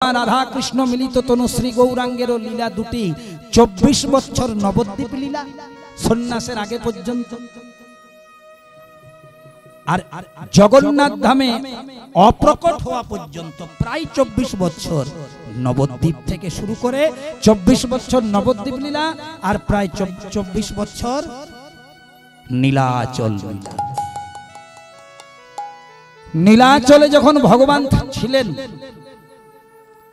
রাধা কৃষ্ণ মিলিত তনুশ্রী গৌরাঙ্গের লীলা দুটি 24 বছর নবদ্বীপ লীলা, সন্ন্যাসের আগে পর্যন্ত। আর জগন্নাথ ধামে অপ্রকট হওয়া পর্যন্ত প্রায় 24 বছর, নবদ্বীপ থেকে শুরু করে 24 বছর নবদ্বীপ লীলা, আর প্রায় 24 বছর নীলাচল লীলা। নীলাচলে যখন ভগবান ছিলেন,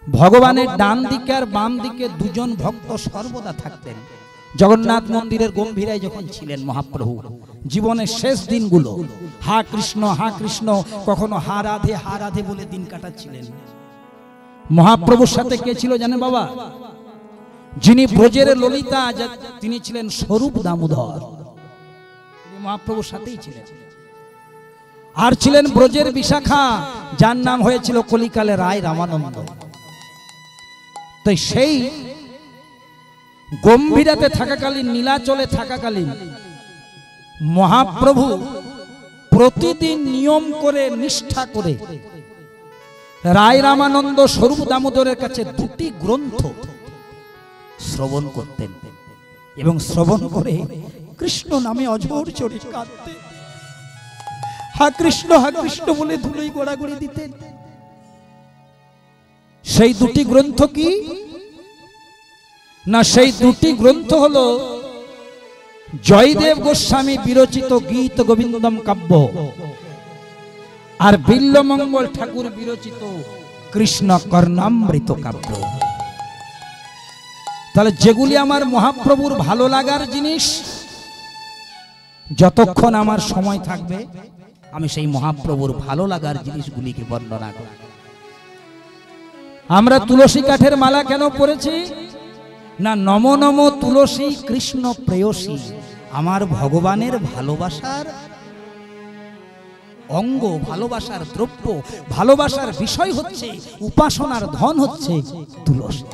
ভগবানের ডান দিকে আর বাম দিকে দুজন ভক্ত সর্বদা থাকতেন। জগন্নাথ মন্দিরের গম্ভীরায় যখন ছিলেন মহাপ্রভু, জীবনের শেষ দিনগুলো হা কৃষ্ণ, কখনো হা রাধে বলে দিন কাটাচ্ছিলেন। মহাপ্রভুর সাথে কে ছিল জানেন বাবা? যিনি ব্রজের ললিতা, তিনি ছিলেন স্বরূপ দামোদর, মহাপ্রভুর সাথেই ছিলেন। আর ছিলেন ব্রজের বিশাখা, যার নাম হয়েছিল কলিকালে রায় রামানন্দ। তো সেই গম্ভীরাতে থাকাকালীন, নীলাচলে থাকাকালীন মহাপ্রভু প্রতিদিন নিয়ম করে, নিষ্ঠা করে রায় রামানন্দ স্বরূপ দামোদরের কাছে দুটি গ্রন্থ শ্রবণ করতেন, এবং শ্রবণ করে কৃষ্ণ নামে অঝোর চড়ে কাঁদতেন, হা কৃষ্ণ বলে ধুলোই গোড়াগড়ি দিতেন। সেই দুটি গ্রন্থ কি না? সেই দুটি গ্রন্থ হলো জয়দেব গোস্বামী বিরচিত গীত গোবিন্দম কাব্য, আর বিল্লমঙ্গল ঠাকুর বিরচিত কৃষ্ণ কর্ণামৃত কাব্য। তাহলে যেগুলি আমার মহাপ্রভুর ভালো লাগার জিনিস, যতক্ষণ আমার সময় থাকবে আমি সেই মহাপ্রভুর ভালো লাগার জিনিসগুলিকে বর্ণনা করব। আমরা তুলসী কাঠের মালা কেন পরেছি না? নম নম তুলসী কৃষ্ণ প্রেয়সী, আমার ভগবানের ভালোবাসার অঙ্গ, ভালোবাসার দ্রব্য, ভালোবাসার বিষয় হচ্ছে, উপাসনার ধন হচ্ছে তুলসী।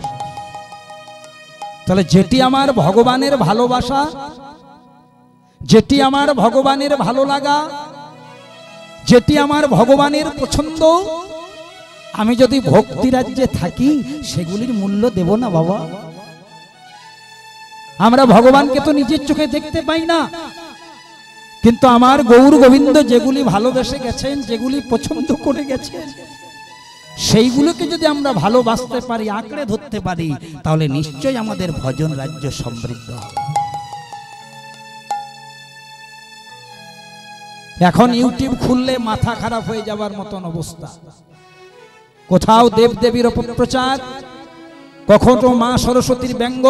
তাহলে যেটি আমার ভগবানের ভালোবাসা, যেটি আমার ভগবানের ভালো লাগা, যেটি আমার ভগবানের পছন্দ, আমি যদি ভক্তি রাজ্যে থাকি সেগুলির মূল্য দেব না বাবা? আমরা ভগবানকে তো নিজের চোখে দেখতে পাই না, কিন্তু আমার গৌর গোবিন্দ যেগুলি ভালোবেসে গেছেন, যেগুলি পছন্দ করে গেছেন, সেইগুলোকে যদি আমরা ভালোবাসতে পারি, আঁকড়ে ধরতে পারি, তাহলে নিশ্চয়ই আমাদের ভজন রাজ্য সমৃদ্ধ হবে। এখন ইউটিউব খুললে মাথা খারাপ হয়ে যাবার মতন অবস্থা। কোথাও দেবদেবীর অপপ্রচার, কখনো মা সরস্বতীর ব্যঙ্গ,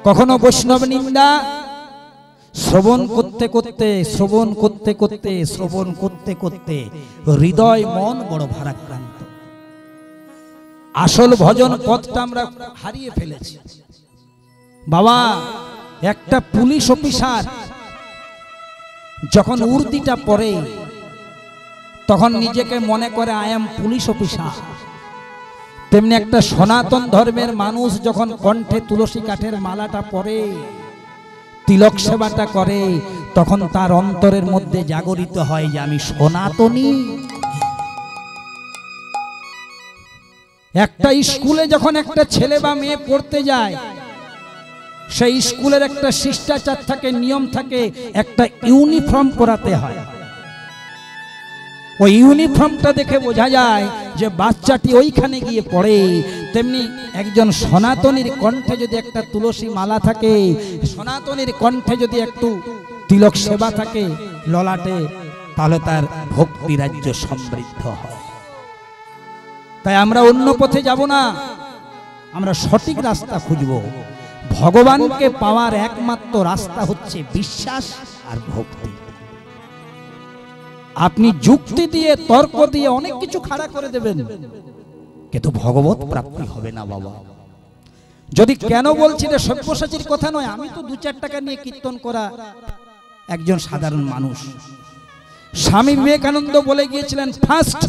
কখনো বৈষ্ণব নিন্দা। শ্রবণ করতে হৃদয় মন বড় ভারাক্রান্ত। আসল ভজন পথটা আমরা হারিয়ে ফেলেছি বাবা। একটা পুলিশ অফিসার যখন উর্দিটা পরে, তখন নিজেকে মনে করে আই এম পুলিশ অফিসার। তেমনি একটা সনাতন ধর্মের মানুষ যখন কণ্ঠে তুলসী কাঠের মালাটা পরে, তিলক সেবাটা করে, তখন তার অন্তরের মধ্যে জাগরিত হয় যে আমি সনাতনী। একটা স্কুলে যখন একটা ছেলে বা মেয়ে পড়তে যায়, সেই স্কুলের একটা শিষ্টাচার থাকে, নিয়ম থাকে, একটা ইউনিফর্ম পরাতে হয়। ওই ইউনিফর্মটা দেখে বোঝা যায় যে বাচ্চাটি ওইখানে গিয়ে পড়ে। তেমনি একজন সনাতনীর কণ্ঠে যদি একটা তুলসী মালা থাকে, সনাতনীর কণ্ঠে যদি একটু তিলক সেবা থাকে ললাটে, তাহলে তার ভক্তি রাজ্য সমৃদ্ধ হয়। তাই আমরা অন্য পথে যাব না, আমরা সঠিক রাস্তা খুঁজব। ভগবানকে পাওয়ার একমাত্র রাস্তা হচ্ছে বিশ্বাস আর ভক্তি। আপনি যুক্তি দিয়ে, তর্ক দিয়ে অনেক কিছু খাড়া করে দেবেন, কিন্তু ভগবত প্রাপ্তি হবে না বাবা। যদি কেন বলছি রে, সব্যসাচীর কথা নয়, আমি তো 2-4 টাকা নিয়ে কীর্তন করা একজন সাধারণ মানুষ। স্বামী বিবেকানন্দ বলে গিয়েছিলেন, first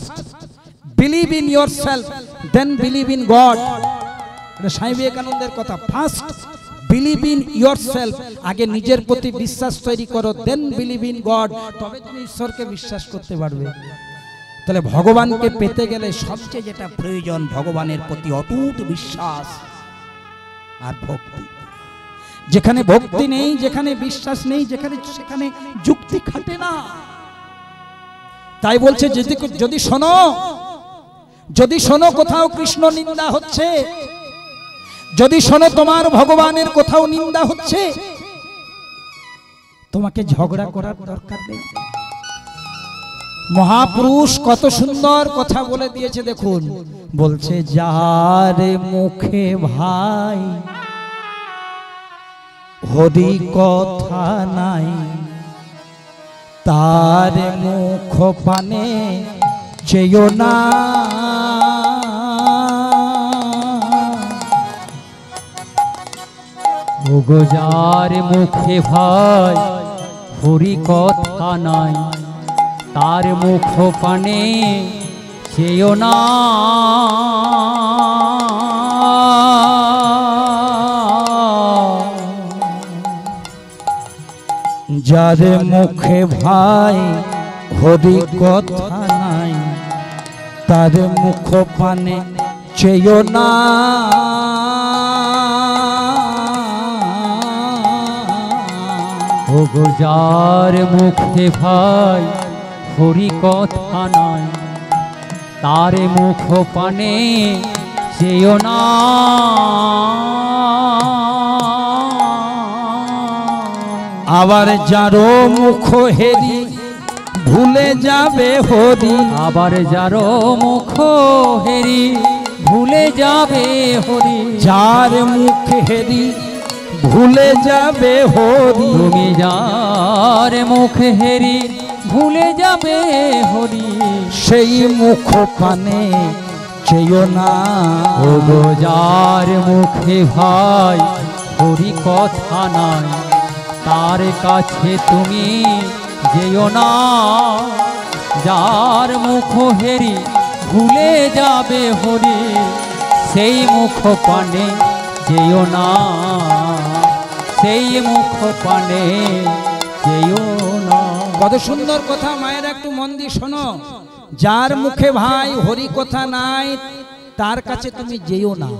believe in yourself then believe in God. এটা স্বামী বিবেকানন্দের কথা। ফার্স্ট বিলিভ ইন ইয়োরসেলফ, আগে নিজের প্রতি বিশ্বাস তৈরি করো, দেন বিলিভ ইন গড, তবে তুমি ঈশ্বরকে বিশ্বাস করতে পারবে। তাহলে ভগবানকে পেতে গেলে সবচেয়ে যেটা প্রয়োজন ভগবানের প্রতি অটুট বিশ্বাস আর ভক্তি। যেখানে ভক্তি নেই, যেখানে বিশ্বাস নেই, সেখানে যুক্তি খাটে না। তাই বলছে যদি শোনো কোথাও কৃষ্ণ নিন্দা হচ্ছে, যদি শোনো তোমার ভগবানের কোথাও নিন্দা হচ্ছে, তোমাকে ঝগড়া করার দরকার নেই। মহাপুরুষ কত সুন্দর কথা বলে দিয়েছে দেখুন, বলছে যার মুখে ভাই হরি কথা নাই, তার মুখ পানে চেয়েও না। ওগো যার মুখে ভাই হরি কথা নাই, তার মুখ পানে চেয়েও না। যার মুখে ভাই হরি কথা নাই, তার মুখ পানে চেয়েও না। ওগো যার মুখে ভাই হরি কথা নাই, তার মুখ পানে চেয়েও না। আবার যারো মুখ হেরি ভুলে যাবে হরি, আবার যারো মুখ হেরি ভুলে যাবে হরি। যার মুখ হেরি ভুলে যাবে হরি, তুমি যার মুখ হেরি ভুলে যাবে হরি, সেই মুখ পানে চেয়েও না। ওগো যার মুখে ভাই হরি কথা নাই, তার কাছে তুমি যেও না। যার মুখ হেরি ভুলে যাবে হরি, সেই মুখ পানে যেও না, সেই মুখ পানে যেও না। কত সুন্দর কথা মায়ের, একটু মন দিয়ে শোনো। যার মুখে ভাই হরি কথা নাই, তার কাছে তুমি যেও না।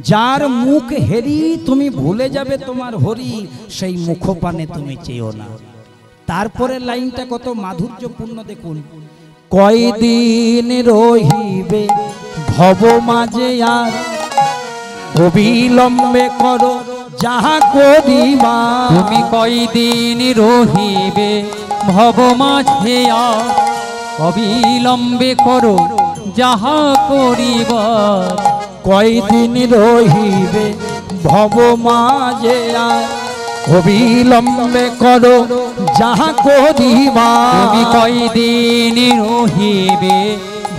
যার মুখ হেরি তুমি ভুলে যাবে তোমার হরি, সেই মুখ পানে তুমি চেয়েও না। তারপরে লাইনটা কত মাধুর্যপূর্ণ দেখুন, কয়দিন রহিবে ভব মাঝে আর অবিলম্বে করো যাহা করিবা। তুমি কয়দিন রহিবে ভব মাঝে আর অবিলম্বে করো যাহা করিবা। কয়দিন রহিবে ভব মাঝে আর অবিলম্বে করো যাহা করিবা। তুমি কয়দিন রহিবে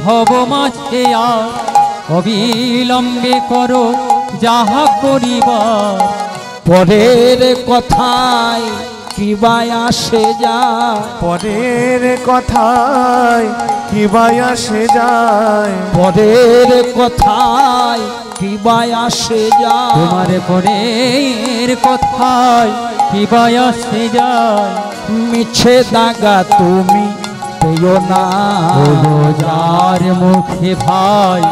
ভব মাঝে আর অবিলম্বে করো যাহা করিবা। পরের কথায় কিবা আসে যায়, পরের কথায় কিবা আসে যায়, পরের কথায় কিবা আসে যায়। তোমার পরের কথায় কিবা আসে যায়। মিছে দাগা তুমি পেও না। ওগো যার মুখে ভাই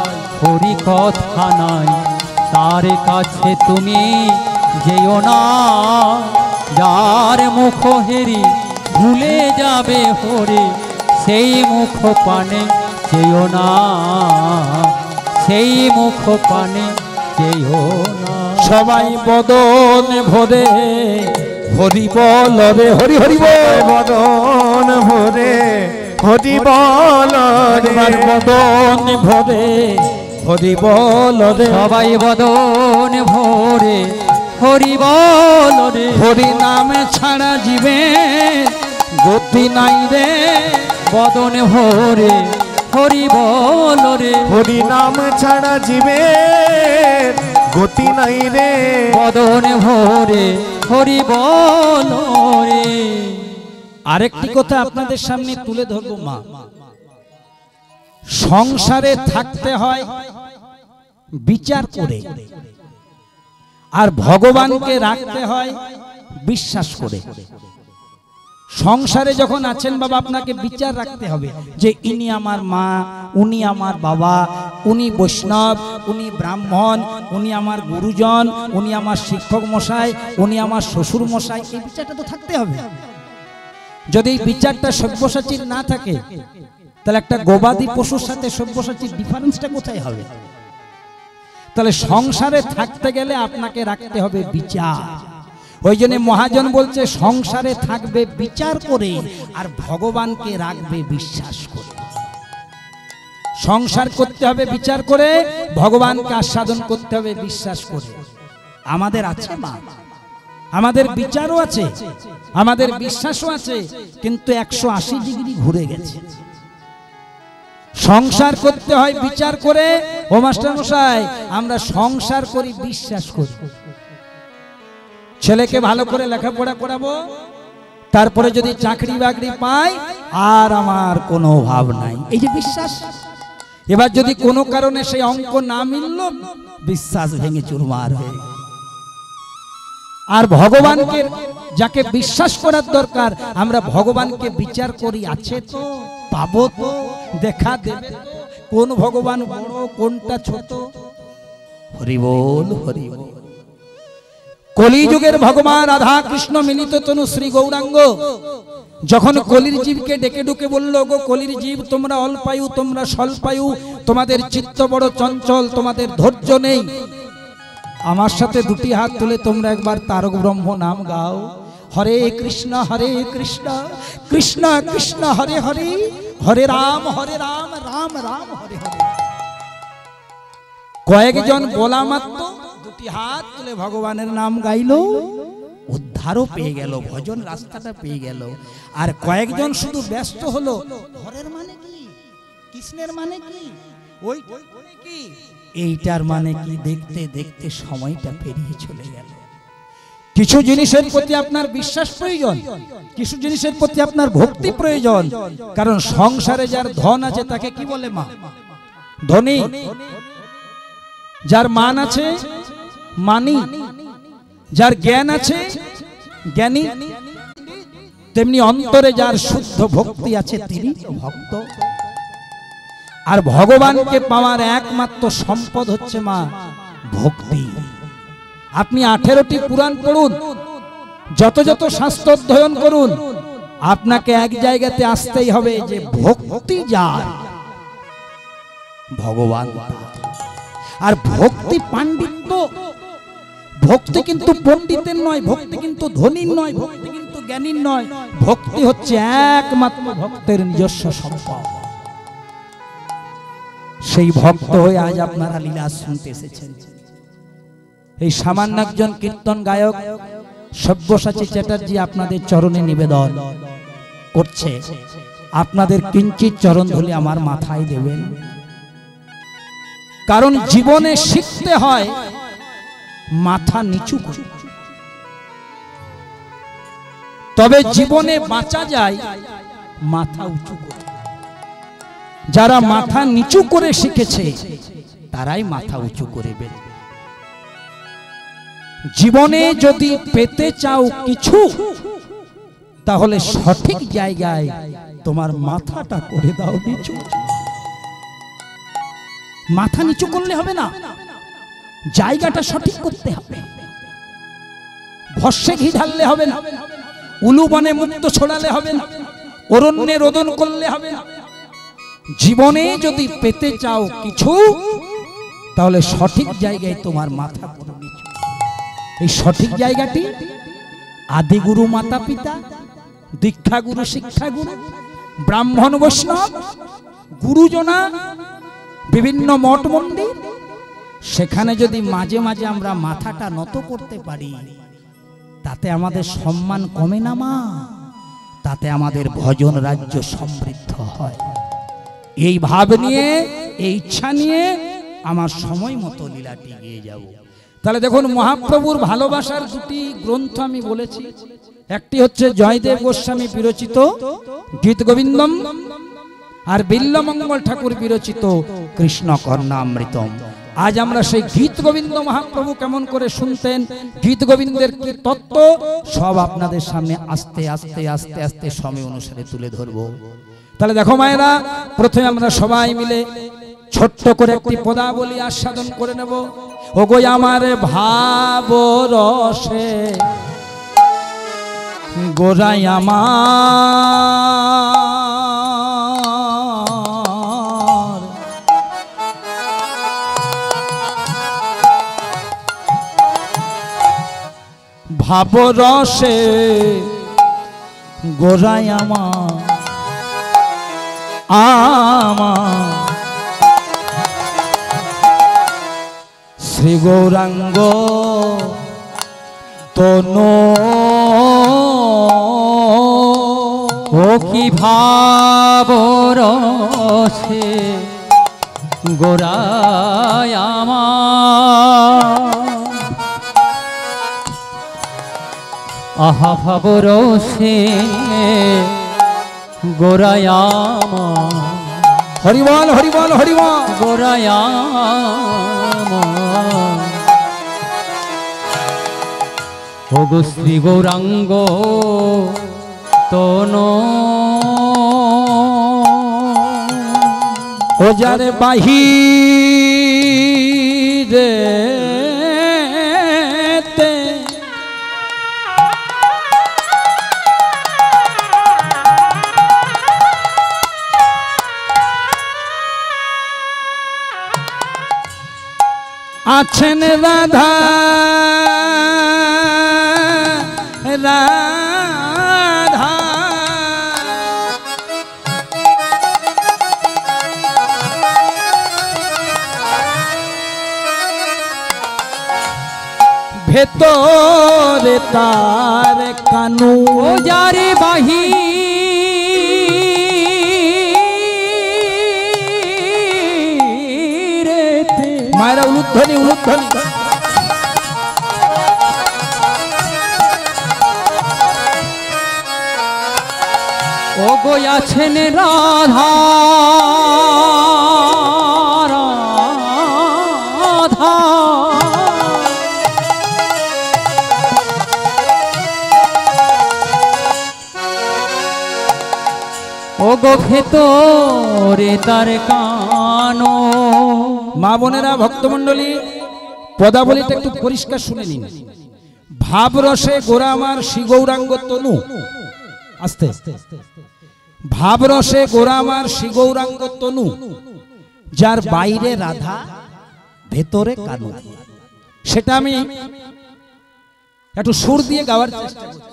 হরি কথা নাই, তার কাছে তুমি যেও না। যার মুখ হেরি ভুলে যাবে হরি, সেই মুখ পানে চেয়েও না, সেই মুখ পানে চেয়েও না। সবাই বদন ভরে হরি বল রে, হরি হরি বল। বদন ভরে হরি বল রে, বদন ভরে হরি বল রে। সবাই বদন ভরে হরি বল রে। হরি নামে ছাড়া জীবে গতি নাই রে। বদন ভরে হরি বল রে। হরি নাম ছাড়া জীবে গতি নাই রে। বদন ভরে হরি বল রে। আরেকটি কথা আপনাদের সামনে তুলে ধরবো মা, সংসারে থাকতে হয় বিচার করে, আর ভগবানকে রাখতে হয় বিশ্বাস করে। সংসারে যখন আছেন বাবা, আপনাকে বিচার রাখতে হবে যে ইনি আমার মা, উনি আমার বাবা, উনি বৈষ্ণব, উনি ব্রাহ্মণ, উনি আমার গুরুজন, উনি আমার শিক্ষক মশাই, উনি আমার শ্বশুর মশাই। এই বিচারটা তো থাকতে হবে। যদি এই বিচারটা সব্যসাচীর না থাকে, তাহলে একটা গবাদি পশুর সাথে সব্যসাচীর ডিফারেন্সটা কোথায় হবে? তাহলে সংসারে থাকতে গেলে আপনাকে রাখতে হবে বিচার। ওই জন্য মহাজন বলছে সংসারে থাকবে বিচার করে, আর ভগবানকে রাখবে বিশ্বাস করে। সংসার করতে হবে বিচার করে, ভগবানকে আস্বাদন করতে হবে বিশ্বাস করে। আমাদের আছে মা, আমাদের বিচারও আছে, আমাদের বিশ্বাসও আছে, কিন্তু 180 ডিগ্রি ঘুরে গেছে। সংসার করতে হয় বিচার করে। ও মাস্টার মশাই, আমরা সংসার করি বিশ্বাস করি। ছেলেকে ভালো করে লেখাপড়া করাবো, তারপরে যদি চাকরি বাকরি পাই আর আমার কোনো অভাব নাই, এই যে বিশ্বাস। এবার যদি কোনো কারণে সেই অঙ্ক না মিলল, বিশ্বাস ভেঙে চুরমার হয়ে গেল। আর ভগবানকে যাকে বিশ্বাস করার দরকার, আমরা ভগবানকে বিচার করি, আছে তো, পাবো তো, দেখা দেবে তো, কোন ভগবান বড় কোনটা ছোট। হরি বল, হরি বল। কলিযুগের ভগবান রাধা কৃষ্ণ মিলিত তনু শ্রী গৌরাঙ্গ যখন কলির জীবকে ডেকে ডুকে বলল, গো কলির জীব, তোমরা অল্পায়ু, তোমরা স্বল্পায়ু, তোমাদের চিত্ত বড় চঞ্চল, তোমাদের ধৈর্য নেই, আমার সাথে দুটি হাত তুলে তোমরা একবার তারক ব্রহ্ম নাম গাও। হরে কৃষ্ণ কৃষ্ণ কৃষ্ণ হরে হরে, হরে রাম রাম রাম হরে হরে। কয়েকজন বলা মাত্র দুটি হাত তুলে ভগবানের নাম গাইল, উদ্ধারও পেয়ে গেল, ভজন রাস্তাটা পেয়ে গেল। আর কয়েকজন শুধু ব্যস্ত হলো, হরের মানে কি, কৃষ্ণের মানে কি, ওই কি, এইটার মানে কি, দেখতে দেখতে সময়টা পেরিয়ে চলে গেল। কিছু জিনিসের প্রতি আপনার বিশ্বাস প্রয়োজন, কিছু জিনিসের প্রতি আপনার ভক্তি প্রয়োজন। কারণ সংসারে যার ধন আছে তাকে কি বলে মা? ধনী। যার মান আছে মানি, যার জ্ঞান আছে জ্ঞানী। তেমনি অন্তরে যার শুদ্ধ ভক্তি আছে তিনি ভক্ত। আর ভগবানকে পাওয়ার একমাত্র সম্পদ হচ্ছে মা ভক্তি। আপনি 18টি পুরাণ পড়ুন, যত যত শাস্ত্র অধ্যয়ন করুন, আপনাকে এক জায়গাতে আসতেই হবে যে ভক্তি যার ভগবান। আর ভক্তি পাণ্ডিত্য, ভক্তি কিন্তু পণ্ডিতের নয়, ভক্তি কিন্তু ধনীর নয়, ভক্তি কিন্তু জ্ঞানীর নয়, ভক্তি হচ্ছে একমাত্র ভক্তের নিজস্ব সম্পদ। সেই ভক্ত হয়ে আজ আপনারা লীলা শুনতে এসেছেন। এই সামান্য একজন কীর্তন গায়ক সব্যসাচী চ্যাটার্জি আপনাদের চরণে নিবেদন করছে, আপনাদের কিঞ্চিত চরণ ধুলি আমার মাথায় দেবেন। কারণ জীবনে শিখতে হয় মাথা নিচু করে, তবে জীবনে বাঁচা যায় মাথা উঁচু করে। যারা মাথা নিচু করে শিখেছে তারাই মাথা উঁচু করে বেরোবে। জীবনে যদি পেতে চাও কিছু, তাহলে সঠিক জায়গায় তোমার মাথাটা করে দাও নিচু। মাথা নিচু করলে হবে না, জায়গাটা সঠিক করতে হবে। ভস্যে ঘি ঢাললে হবে না, উলুবনে মুক্ত ছড়ালে হবে না, অরণ্যে রোদন করলে হবে না। জীবনে যদি পেতে চাও কিছু, তাহলে সঠিক জায়গায় তোমার মাথা করে নিচু। এই সঠিক জায়গাটি আদি গুরু মাতা পিতা, দীক্ষা গুরু শিক্ষা গুরু, ব্রাহ্মণ বৈষ্ণব, গুরুজনা, বিভিন্ন মঠ মন্দির। সেখানে যদি মাঝে মাঝে আমরা মাথাটা নত করতে পারি, তাতে আমাদের সম্মান কমে না মা, তাতে আমাদের ভজন রাজ্য সমৃদ্ধ হয়। এই ভাব নিয়ে, এই ইচ্ছা নিয়ে আমার সময় মতো লীলাটি গিয়ে যাব। তাহলে দেখুন, মহাপ্রভুর ভালোবাসার দুটি গ্রন্থ আমি বলেছি। একটি হচ্ছে জয়দেব গোস্বামী বিরচিত গীত গোবিন্দম, আর বিল্লমঙ্গল ঠাকুর বিরচিত কৃষ্ণ কর্ণামৃতম। আজ আমরা সেই গীত গোবিন্দ মহাপ্রভু কেমন করে শুনতেন, গীত গোবিন্দের কি তত্ত্ব, সব আপনাদের সামনে আস্তে আস্তে আস্তে আস্তে সময় অনুসারে তুলে ধরবো। তাহলে দেখো মায়েরা, প্রথমে আমরা সবাই মিলে ছোট্ট করে একটি পদাবলী আস্বাদন করে নেব। ও গো আমার ভাব রসে গোরাই আমার, ভাব রসে গোরাই আমার, আমার শ্রী গৌরাঙ্গ তনু। ও কি ভাব রসে গোরাই আমার, আহা ভাব রসে গোরাই আমার, হরিবল হরিবল হরিবল। গোরাই আমার, ও গো শ্রী গৌরাঙ্গ তনু। ও যারে বাহিরে আছেন রাধা রাধা, ভেতরে তার কানু। ও যারে বাহিরেতে, মায়েরা উলুধ্বনি উলুধ্বনি। ও গো আছেন রাধা রাধা, ও গো ভেতরে তার কানো। মা বোনেরা ভক্তমণ্ডলী, পদাবলীটা একটু পরিষ্কার শুনে নিন। ভাব রসে গোরা আমার শ্রী গৌরাঙ্গ তনু, আস্তে ভাব রসে গোরা আমার শ্রী গৌরাঙ্গ তনু, যার বাইরে রাধা ভেতরে কানু। সেটা আমি একটু সুর দিয়ে গাওয়ার চেষ্টা করছি।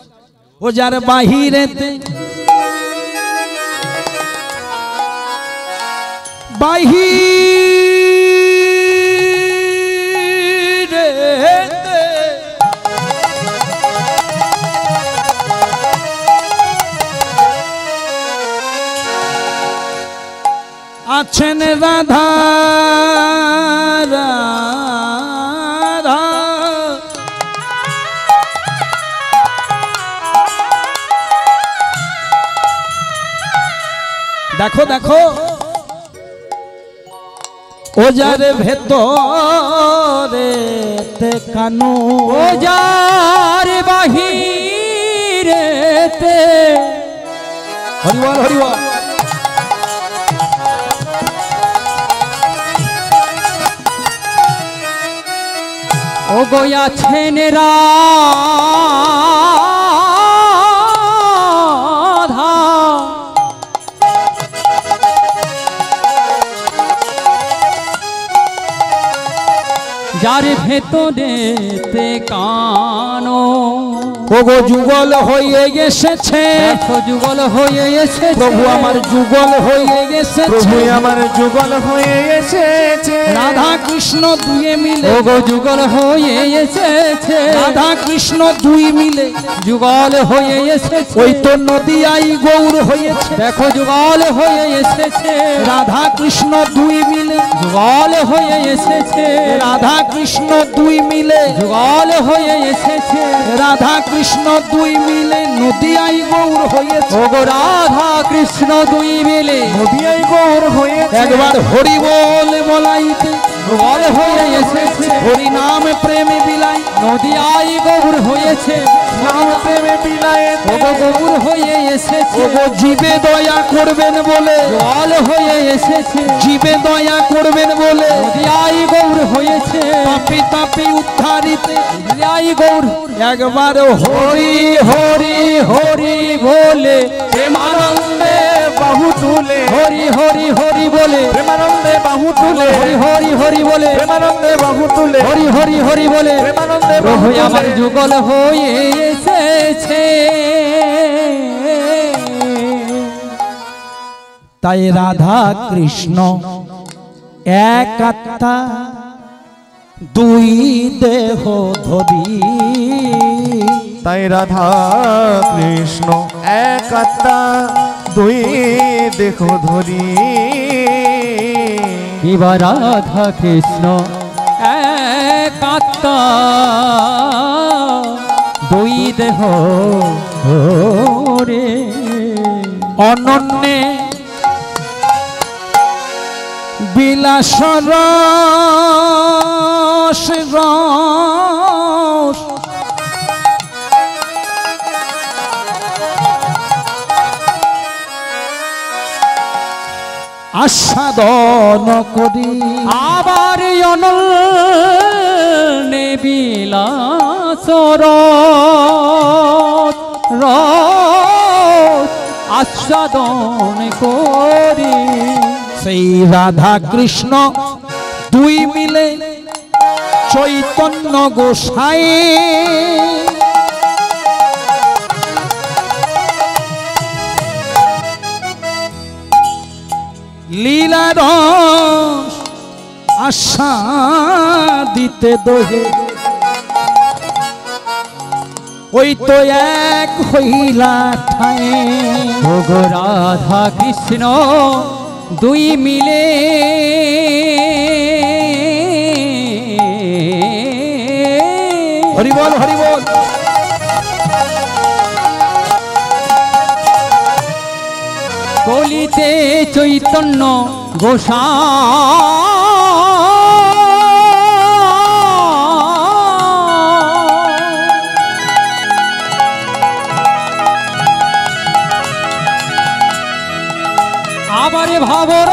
ও যার বাহিরেতে বাহিরেতে আছেন রাধা রাধা, দেখো দেখো ও যার ভেতরে কানু। ও যার বাহিরেতে, হরিবল হরিবল। ও গো আছেন রাধা, যার ভেতরেতে কানো। ও গো যুগল হয়ে এসেছে, যুগল হয়ে এসেছে, প্রভু আমার যুগল হয়ে এসেছে, প্রভু আমার যুগল হয়ে এসেছে। রাধা কৃষ্ণ দুয়ে মিলে, ও গো যুগল হয়ে এসেছে, রাধা কৃষ্ণ দুই মিলে যুগল হয়ে এসেছে। ওই তো নদী আই গৌর হয়েছে, দেখো যুগল হয়ে এসেছে, রাধা কৃষ্ণ দুই মিলে যুগল হয়ে এসেছে, রাধা কৃষ্ণ দুই মিলে যুগল হয়ে এসেছে রাধা কৃষ্ণ দুই মিলে নদিয়াই গৌর হয়েছে ওগো রাধা কৃষ্ণ দুই মিলে নদিয়াই গৌর হয়েছে একবার হরি বল বলাইতে যুগল হয়ে এসেছে হরি নাম প্রেমে বিলাই নদিয়াই গৌর হয়েছে নাম প্রেমে বিলায়েতে ওগো গৌর হয়ে এসেছে ওগো জীবে দয়া করবেন বলে যুগল হয়ে এসেছে জীবে দয়া করবেন বলে নদিয়াই গৌর হয়েছে তাপি তাপি উদ্ধারিতে নদিয়াই গৌর একবার হরি হরি হরি বলে প্রেমানন্দে বাহু তুলে হরি হরি হরি বলে প্রেমানন্দে বাহু তুলে হরি হরি হরি বলে প্রেমানন্দে বাহু তুলে হরি হরি হরি বলে প্রেমানন্দে বাহু প্রভু আমার তুলে যুগল হয়ে এসেছে তাই রাধা কৃষ্ণ এক আত্মা দুই দেহ ধরি তাই রাধা কৃষ্ণ এক আত্মা দুই দেখো ধরি কিবা রাধা কৃষ্ণ এক আত্মা দুই দেহ রে অনন্যে বিলাস রস রস আস্বাদন করি আবার অনল নেবিলাসর আস্বাদন করি সেই রাধা কৃষ্ণ দুই মিলে চৈতন্য গোসাই লীলার আশা দিতে দোহে ওই তো এক হইলা ঠাই ওগো রাধা কৃষ্ণ দুই মিলে হরি বল হরি বল কলিতে চৈতন্য গোসা আবারে ভাবর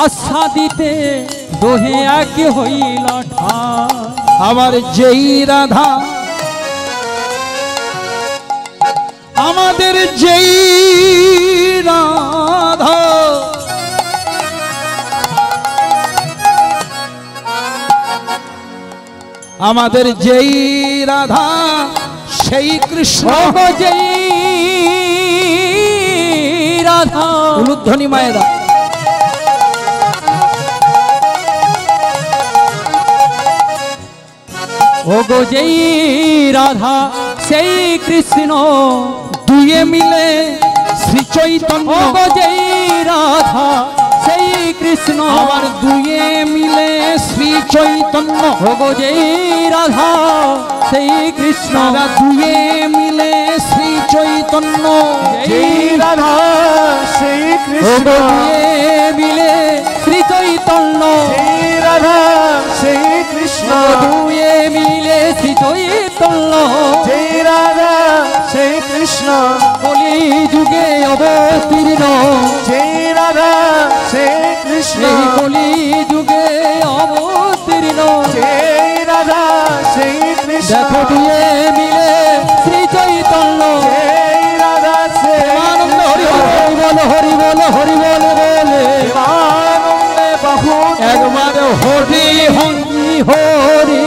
আশা দিতে দোহে এক হইল ঠা আমার যেই রাধা আমাদের যেই রাধা আমাদের যেই রাধা সেই কৃষ্ণ যেই রাধা উলুধ্বনি মায়েরা ওগো যেই রাধা সেই কৃষ্ণ দুয়ে মিলে শ্রী চৈতন্য ওগো যেই রাধা সেই কৃষ্ণ আবার দুয়ে মিলে শ্রী চৈতন্য ওগো যেই রাধা সেই কৃষ্ণ তারা দুয়ে মিলে শ্রী চৈতন্য যেই রাধা সেই কৃষ্ণ ওগো দুয়ে মিলে শ্রী চৈতন্য যেই রাধা সেই কৃষ্ণ দুয়ে মিলে শ্রী চৈতন্য যেই রাধা সেই কৃষ্ণ কলি যুগে অবতীর্ণ যেই রাধা সেই কৃষ্ণ এই কলি যুগে অবতীর্ণ যেই রাধা সেই কৃষ্ণ দেখো দুয়ে মিলে শ্রী চৈতন্য যেই রাধা সেই আনন্দ হরি হরি বল হরি বল বলে আনন্দে বাহু একবার হরি হরি হরি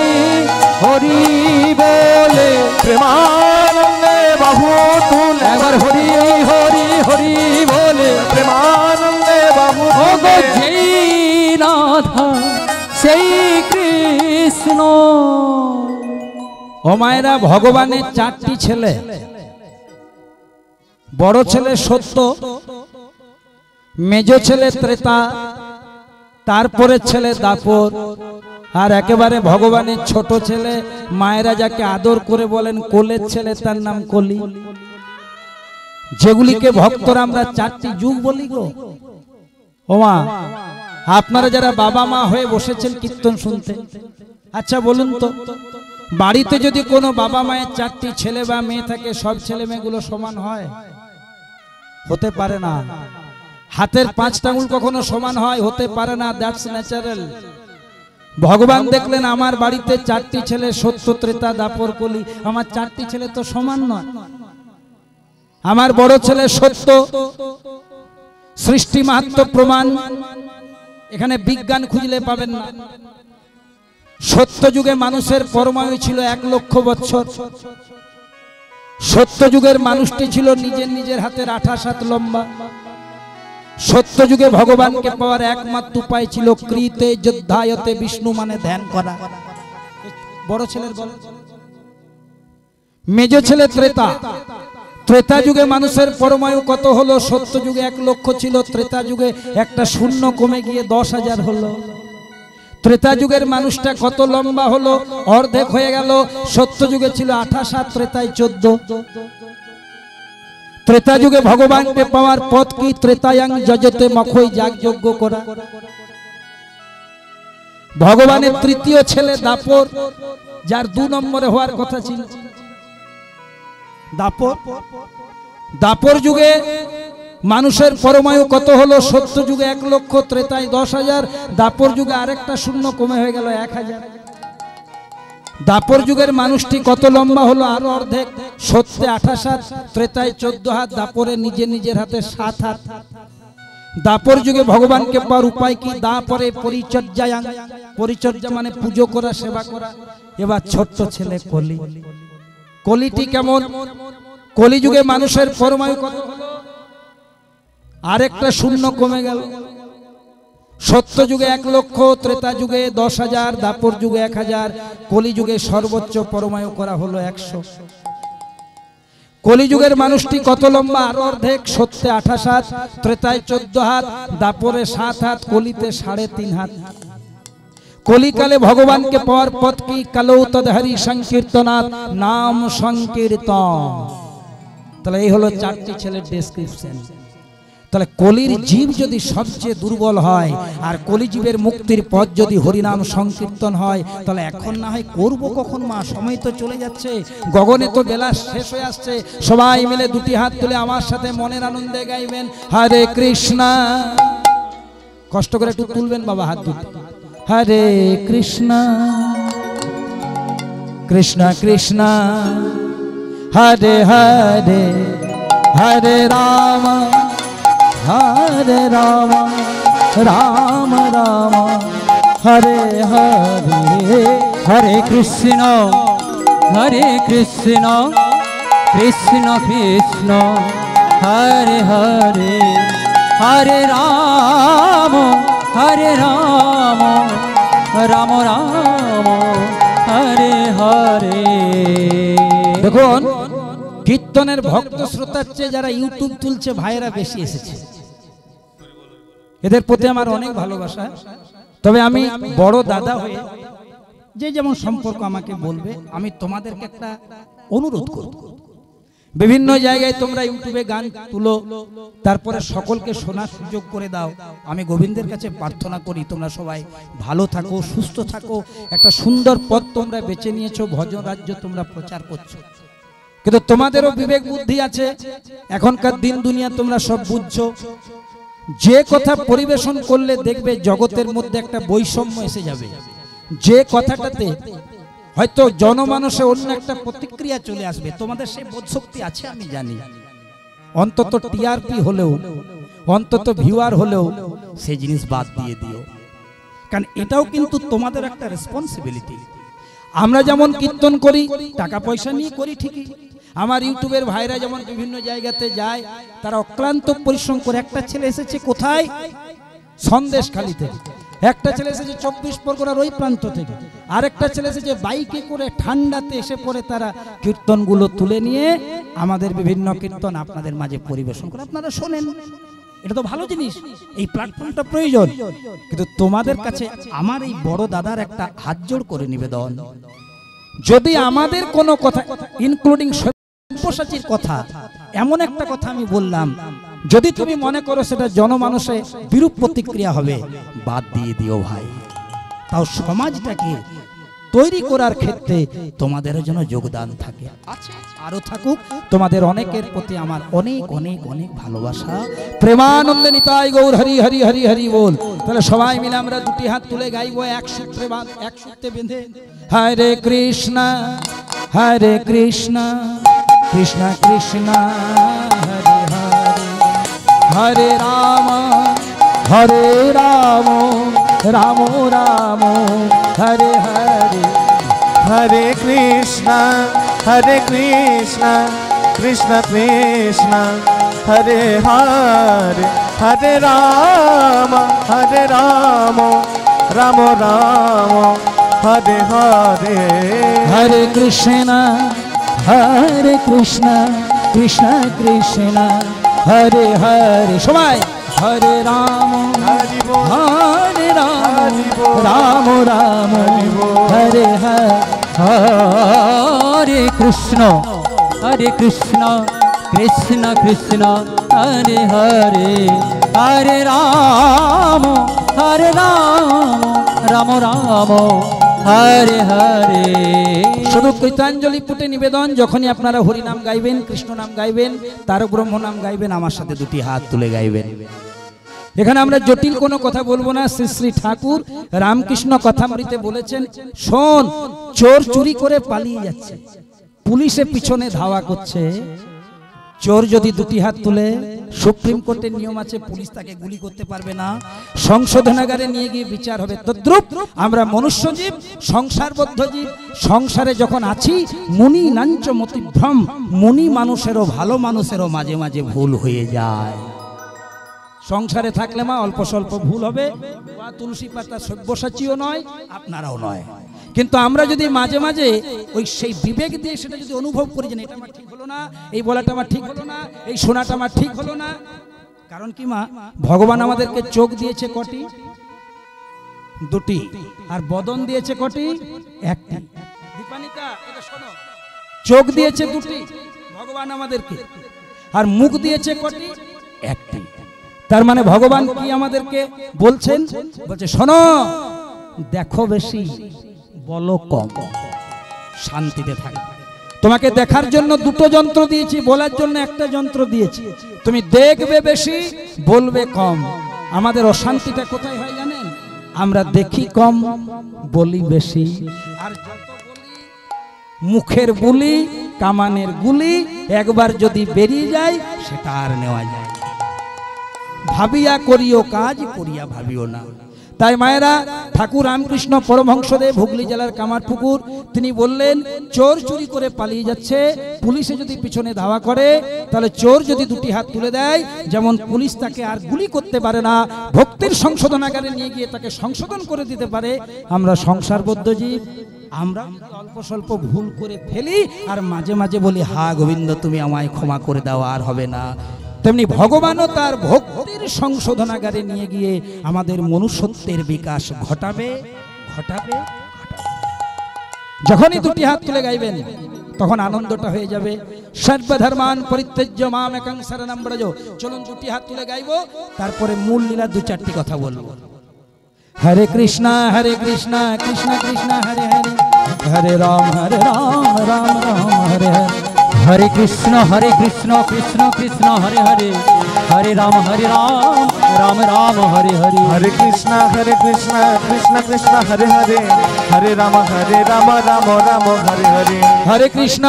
হরি বলে প্রেমানন্দে বাহু তুলে একবার হরি হরি হরি বলে প্রেমানন্দে বাহু ওগো যেই রাধা সেই কৃষ্ণ ও মায়েরা ভগবানের চারটি ছেলে বড় ছেলে সত্য মেজ ছেলে ত্রেতা তারপরে ছেলে দাপর, আর একেবারে ভগবানের ছোট ছেলে, মায়েরা যাকে আদর করে বলেন কোলের ছেলে, তার নাম কলি। যেগুলিকে ভক্তরা আমরা চারটি যুগ বলি গো। ওমা, আপনারা যারা বাবা মা হয়ে বসেছেন কীর্তন শুনতে, আচ্ছা বলুন তো, বাড়িতে যদি কোনো বাবা মায়ের চারটি ছেলে বা মেয়ে থাকে, সব ছেলে মেয়েগুলো সমান হয়? হতে পারে না। হাতের 5টা আঙুল কখনো সমান হয়? হতে পারে না। That's natural. ভগবান দেখলেন আমার বাড়িতে 4টি ছেলে, সত্য, ত্রেতা, দাপর, কলি, আমার 4টি ছেলে তো সমান নয়। আমার বড় ছেলে সত্য, সৃষ্টি মাহাত্ম্য প্রমাণ, এখানে বিজ্ঞান খুঁজলে পাবেন না। সত্য যুগে মানুষের পরমায়ু ছিল 1 লক্ষ বছর। সত্য যুগের মানুষটি ছিল নিজের নিজের হাতের 28 হাত লম্বা। সত্য যুগে ভগবানকে পাওয়ার একমাত্র উপায় ছিল কৃতে যোদ্ধায়তে, বিষ্ণু মানে ধ্যান করা। বড় ছেলের বল। মেজ ছেলে ত্রেতা। ত্রেতা যুগে মানুষের পরমায়ু কত হলো? সত্য যুগে 1 লক্ষ ছিল, ত্রেতা যুগে একটা শূন্য কমে গিয়ে 10,000 হলো। ত্রেতা যুগের মানুষটা কত লম্বা হলো? অর্ধেক হয়ে গেল। সত্য যুগে ছিল 28 হাত, ত্রেতায় 14। ত্রেতা যুগে ভগবানকে পাওয়ার পথ কি? ত্রেতায়াং যজতে মখই যাগযজ্ঞ করা। ভগবানের তৃতীয় ছেলে দাপর, যার 2 নম্বরে হওয়ার কথা ছিল। দাপর, দাপর যুগে মানুষের পরমায়ু কত হলো? সত্য যুগে 1 লক্ষ, ত্রেতায় 10,000। দাপর যুগে আরেকটা শূন্য কমে হয়ে গেল 1,000। দাপর যুগের মানুষটি কত লম্বা হলো? আরো অর্ধেক। সত্যে 28 হাত, ত্রেতায় 14 হাত, দাপরে নিজে নিজের হাতে 7 হাত। দাপর যুগে ভগবানকে পাওয়ার উপায় কি? দাপরে পরিচর্যায়াং, পরিচর্যা মানে পুজো করা, সেবা করা। এবার ছোট্ট ছেলে কলি। কলিটি কেমন? কলিযুগে মানুষের পরমায়ু কত হলো? আরেকটা শূন্য কমে গেল। সত্য যুগে 1 লক্ষ, ত্রেতা যুগে 10,000, দাপর যুগে 1,000, কলিযুগে সর্বোচ্চ পরমায়ু করা হলো 100। কলিযুগের মানুষটি কত লম্বা? আরো অর্ধেক। সত্যে 28 হাত, ত্রেতায় 14 হাত, দাপরে 7 হাত, কলিতে 3.5 হাত। কলিকালে ভগবানকে পাওয়ার পথ কি? কালো তদহরি সংকীর্তনাথ, নাম সংকীর্তন। তাহলে এই হলো 4টি ছেলের ডেসক্রিপশন। তাহলে কলির জীব যদি সবচেয়ে দুর্বল হয়, আর কলিজীবের মুক্তির পথ যদি হরিনাম সংকীর্তন হয়, তাহলে এখন না হয় করবো কখন মা? সময় তো চলে যাচ্ছে, গগনে তো বেলা শেষ হয়ে আসছে। সবাই মিলে 2টি হাত তুলে আমার সাথে মনের আনন্দে গাইবেন হরে কৃষ্ণ। কষ্ট করে একটু তুলবেন বাবা হাত দুটো। হরে কৃষ্ণ কৃষ্ণ কৃষ্ণ হরে হরে, হরে রাম হরে রাম, রাম রাম হরে হরে। হরে কৃষ্ণ কৃষ্ণ কৃষ্ণ হরে হরে, হরে রাম রাম রাম হরে হরে। দেখুন, কীর্তনের ভক্ত শ্রোতার চেয়ে যারা ইউটিউব তুলছে ভাইয়েরা বেশি এসেছে। এদের প্রতি আমার অনেক ভালোবাসা। তবে আমি বড় দাদা হয়ে যে যেমন সম্পর্ক আমাকে বলবে, আমি তোমাদেরকে একটা অনুরোধ করব। বিভিন্ন জায়গায় তোমরা ইউটিউবে গান তুলো, তারপরে সকলকে শোনার সুযোগ করে দাও। আমি গোবিন্দের কাছে প্রার্থনা করি তোমরা সবাই ভালো থাকো, সুস্থ থাকো। একটা সুন্দর পথ তোমরা বেছে নিয়েছো, ভজন রাজ্য তোমরা প্রচার করছো। কিন্তু তোমাদেরও বিবেক বুদ্ধি আছে, এখনকার দিন দুনিয়া তোমরা সব বুঝছো। যে কথা পরিবেশন করলে দেখবে জগতের মধ্যে একটা বৈষম্য এসে যাবে। যে কথাটাতে হয়তো জনমানসে অন্য একটা প্রতিক্রিয়া চলে আসবে, তোমাদের সেই বোধশক্তি আছে আমি জানি। অন্তত টিআরপি হলেও, অন্তত ভিউয়ার হলেও সেই জিনিস বাদ দিয়ে দিও, কারণ এটাও কিন্তু তোমাদের একটা রেসপন্সিবিলিটি। আমরা যেমন কীর্তন করি টাকা পয়সা নিয়ে করি ঠিকই, আমার ইউটিউবের ভাইরা যেমন বিভিন্ন জায়গাতে যায়, তারা অক্লান্ত পরিশ্রম করে। একটা ছেলে এসেছে কোথায়? সন্দেশখালী থেকে। একটা ছেলে এসেছে 24 পরগনার ওই প্রান্ত থেকে। আরেকটা ছেলে এসেছে বাইকে করে, ঠান্ডাতে এসে পড়ে তারা কীর্তনগুলো তুলে নিয়ে আমাদের বিভিন্ন কীর্তন আপনাদের মাঝে পরিবেশন করে। আপনারা শোনেন, এটা তো ভালো জিনিস, এই প্ল্যাটফর্মটা প্রয়োজন। কিন্তু তোমাদের কাছে আমার এই বড় দাদার একটা হাত জোড় করে নিবেদন, যদি আমাদের কোনো কথা ইনক্লুডিং সব্যসাচীর কথা, এমন একটা কথা আমি বললাম, যদি তুমি মনে করো সেটা জনমানসে বিরূপ প্রতিক্রিয়া হবে, বাদ দিয়ে দিও ভাই। তাও সমাজটাকে তৈরি করার ক্ষেত্রে তোমাদের জন্য যোগদান থাকে, আরো থাকুক। তোমাদের অনেকের প্রতি আমার অনেক অনেক অনেক ভালোবাসা। প্রেমানন্দে নিতাই গৌর হরি হরি হরি হরি বল। তাহলে সবাই মিলে আমরা দুটি হাত তুলে গাইবো এক সূত্রে এক সূত্রে বেঁধে, হরে কৃষ্ণ হরে কৃষ্ণ কৃষ্ণ কৃষ্ণ হরে হরে, হরে রাম হরে রাম রাম রাম হরে হরে, হরে কৃষ্ণ কৃষ্ণ কৃষ্ণ হরে হরে, হরে রাম রাম রাম হরে হরে, হরে কৃষ্ণ কৃষ্ণ কৃষ্ণ হরে হরে। সবাই হরে রাম হরে রাম রাম রাম হরে হরে, হরে কৃষ্ণ কৃষ্ণ কৃষ্ণ হরে হরে, হরে রাম রাম রাম হরে হরে। শুধু কৃতাঞ্জলি পুটে নিবেদন, যখনই আপনারা হরি নাম গাইবেন, কৃষ্ণ নাম গাইবেন, তারক ব্রহ্ম নাম গাইবেন, আমার সাথে দুটি হাত তুলে গাইবেন। এখানে আমরা জটিল কোনো কথা বলবো না। শ্রী শ্রী ঠাকুর রামকৃষ্ণ কথামৃতে বলেছেন, শোন, চোর চুরি করে পালিয়ে যাচ্ছে, পুলিশে পিছনে ধাওয়া করছে, চোর যদি দুটি হাত তুলে, সুপ্রিম কোর্টের নিয়ম আছে পুলিশ তাকে গুলি করতে পারবে না, সংশোধনাগারে নিয়ে গিয়ে বিচার হবে। তদ্রূপ আমরা মনুষ্যজীব, সংসারবদ্ধ জীব, সংসারে যখন আছি, মুনি নাঞ্চ মতিভ্রম, মুনি মানুষেরও ভালো মানুষেরও মাঝে মাঝে ভুল হয়ে যায়। সংসারে থাকলে মা অল্প স্বল্প ভুল হবে, তুলসী পাতা সব্যসাচীও নয়, আপনারাও নয়। কিন্তু আমরা যদি মাঝে মাঝে ওই সেই বিবেক দিয়ে সেটা যদি অনুভব করি যে এটা আমার ঠিক হলো না, এই বলাটা আমার ঠিক হলো না, এই শোনাটা আমার ঠিক হলো না। কারণ কি মা, ভগবান আমাদেরকে চোখ দিয়েছে কটি? দুটি। আর বদন দিয়েছে কটি? একটি। দীপানিকা এটা শোনো, চোখ দিয়েছে দুটি ভগবান আমাদেরকে, আর মুখ দিয়েছে কটি? একটি। তার মানে ভগবান কি আমাদেরকে বলছেন? বলছে শোনো, দেখো বেশি, বলো কম, শান্তিতে থাকো। তোমাকে দেখার জন্য দুটো যন্ত্র দিয়েছি, বলার জন্য একটা যন্ত্র দিয়েছি। তুমি দেখবে বেশি, বলবে কম। আমাদের অশান্তিটা কোথায় হয় জানেন? আমরা দেখি কম, বলি বেশি। আর যত বলি, মুখের বুলি, কামানের গুলি একবার যদি বেরিয়ে যায়, সেটা আর নেওয়া যায়। ভাবিয়া করিও কাজ, করিয়া ভাবিও না। তাই মায়েরা, ঠাকুর রামকৃষ্ণ পরমহংসদেব হুগলি জেলার কামারপুকুর, তিনি বললেন, চোর চুরি করে পালিয়ে যাচ্ছে, পুলিশে যদি পিছনে ধাওয়া করে, তাহলে চোর যদি দুটি হাত তুলে দেয়, যেমন পুলিশ তাকে আর গুলি করতে পারে না, ভক্তির সংশোধনাগারে নিয়ে গিয়ে তাকে সংশোধন করে দিতে পারে। আমরা সংসারবদ্ধ জীব, আমরা অল্প স্বল্প ভুল করে ফেলি, আর মাঝে মাঝে বলি, হা গোবিন্দ তুমি আমায় ক্ষমা করে দাও, আর হবে না। তেমনি ভগবানও তার ভক্তির সংশোধনাগারে নিয়ে গিয়ে আমাদের মনুষ্যত্বের বিকাশ ঘটাবে। যখনই দুটি হাত তুলে গাইবেন, তখন আনন্দটা হয়ে যাবে। সর্বধর্মান পরিত্যজ্য মাম একং শরণং ব্রজ। চলুন দুটি হাত তুলে গাইবো, তারপরে মূল লীলা দু চারটি কথা বলবো। হরে কৃষ্ণ কৃষ্ণ কৃষ্ণ হরে হরে, হরে রাম রাম রাম হরে হরে, हरे कृष्ण कृष्ण कृष्ण हरे हरे, हरे राम राम राम हरे हरे। हरे कृष्ण कृष्ण कृष्ण हरे हरे, हरे राम राम राम हरे हरे। हरे कृष्ण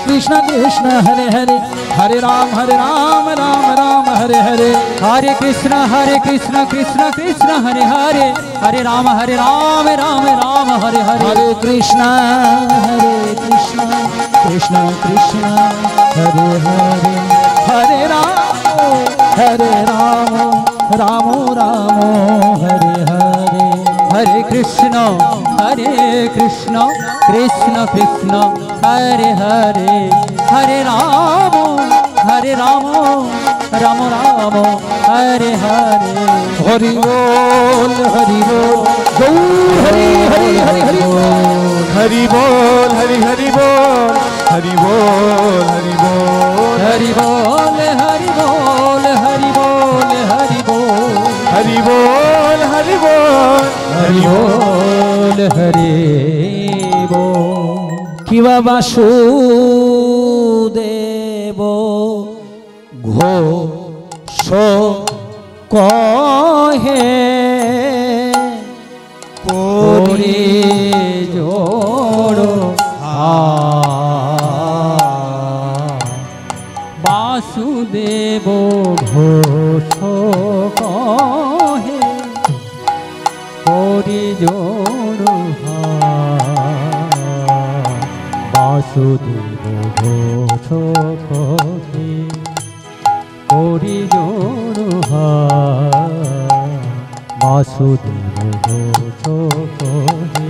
कृष्ण कृष्ण हरे हरे, हरे राम राम राम हरे हरे। हरे कृष्ण कृष्ण कृष्ण हरे हरे, हरे राम राम राम हरे हरे। हरे कृष्ण कृष्ण कृष्ण हरे हरे, हरे राम राम हरे हरे। हरे कृष्ण कृष्ण कृष्ण हरे हरे, हरे राम রাম রাম হরে হরে হরি বল হরি বল গৌর হরি হরি হরি হরি হরি বল হরি হরি বল হরি বল হরি বল হরি বল হরি বল হরি বল হরি বল হরি বল হরি বল হরি বল হরি বল কি বাবা সুদেব ঘোষ কহে করি জোড়ো বাসুদেব ঘোষ কহে করি জোড়ো বাসুদেব ঘোষ কহে করি জোড়ো বাসুদেব ঘোষ কহে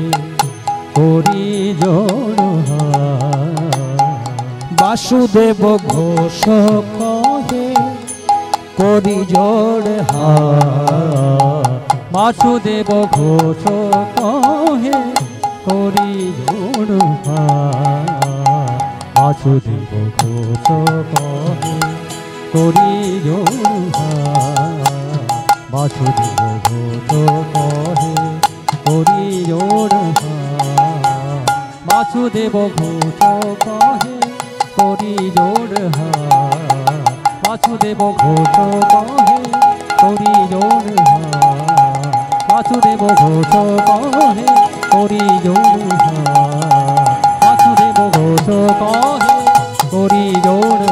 করি জোড়ো বাসুদেব ঘোষ কহে করি জোড় বাসুদেব ঘোষ কহে করি জোড়ো বাসুদেব ঘোষ কহে করি জোড়ো বাসুদেব ঘোষ কহে করি জোড়ো বাসুদেব ঘোষ কহে করি জোড় বাসুদেব ঘোষ কহে করি জোড় বাসুদেব ঘোষ কহে করি জোড় বাসুদেব ঘোষ কহে করি জোড়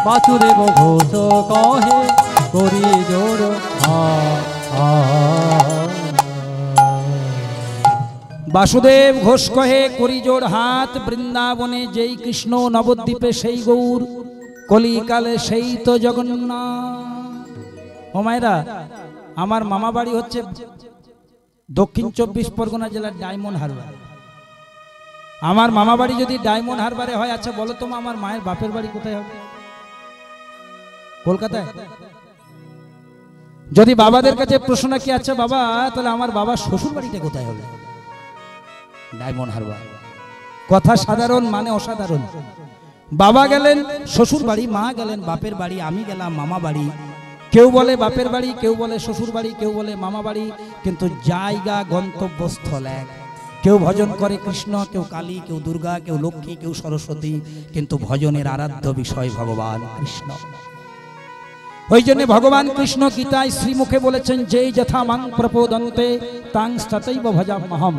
বাসুদেব ঘোষ কহে করি জোড় বাসুদেব ঘোষ কহে করি জোড় হাত বৃন্দাবনে যেই কৃষ্ণ নবদ্বীপে সেই গৌর কলিকালে সেই তো জগন্নাথ। ও মায়েরা, আমার মামা বাড়ি হচ্ছে দক্ষিণ 24 পরগনা জেলার ডায়মন্ড হারবার। আমার মামা বাড়ি যদি ডায়মন্ড হারবারে হয়, আচ্ছা বলো তো আমার মায়ের বাপের বাড়ি কোথায় হবে? কলকাতায়। যদি বাবাদের কাছে প্রশ্ন কি, আচ্ছা বাবা তাহলে আমার বাবার শ্বশুর বাড়িটা কোথায় হবে? ডায়মন্ড হারবার। কথা সাধারণ, মানে অসাধারণ। বাবা গেলেন শ্বশুর বাড়ি, মা গেলেন বাপের বাড়ি, আমি গেলাম মামা বাড়ি। কেউ বলে বাপের বাড়ি, কেউ বলে শ্বশুর বাড়ি, কেউ বলে মামা বাড়ি, কিন্তু জায়গা গন্তব্যস্থল এক। কেউ ভজন করে কৃষ্ণ, কেউ কালী, কেউ দুর্গা, কেউ লক্ষ্মী, কেউ সরস্বতী, কিন্তু ভজনের আরাধ্য বিষয় ভগবান কৃষ্ণ। ওই জন্য ভগবান কৃষ্ণ গীতায় শ্রীমুখে বলেছেন, যেই যথা মাং প্রপোদন্তে তাং তথৈব ভজাম্যহম।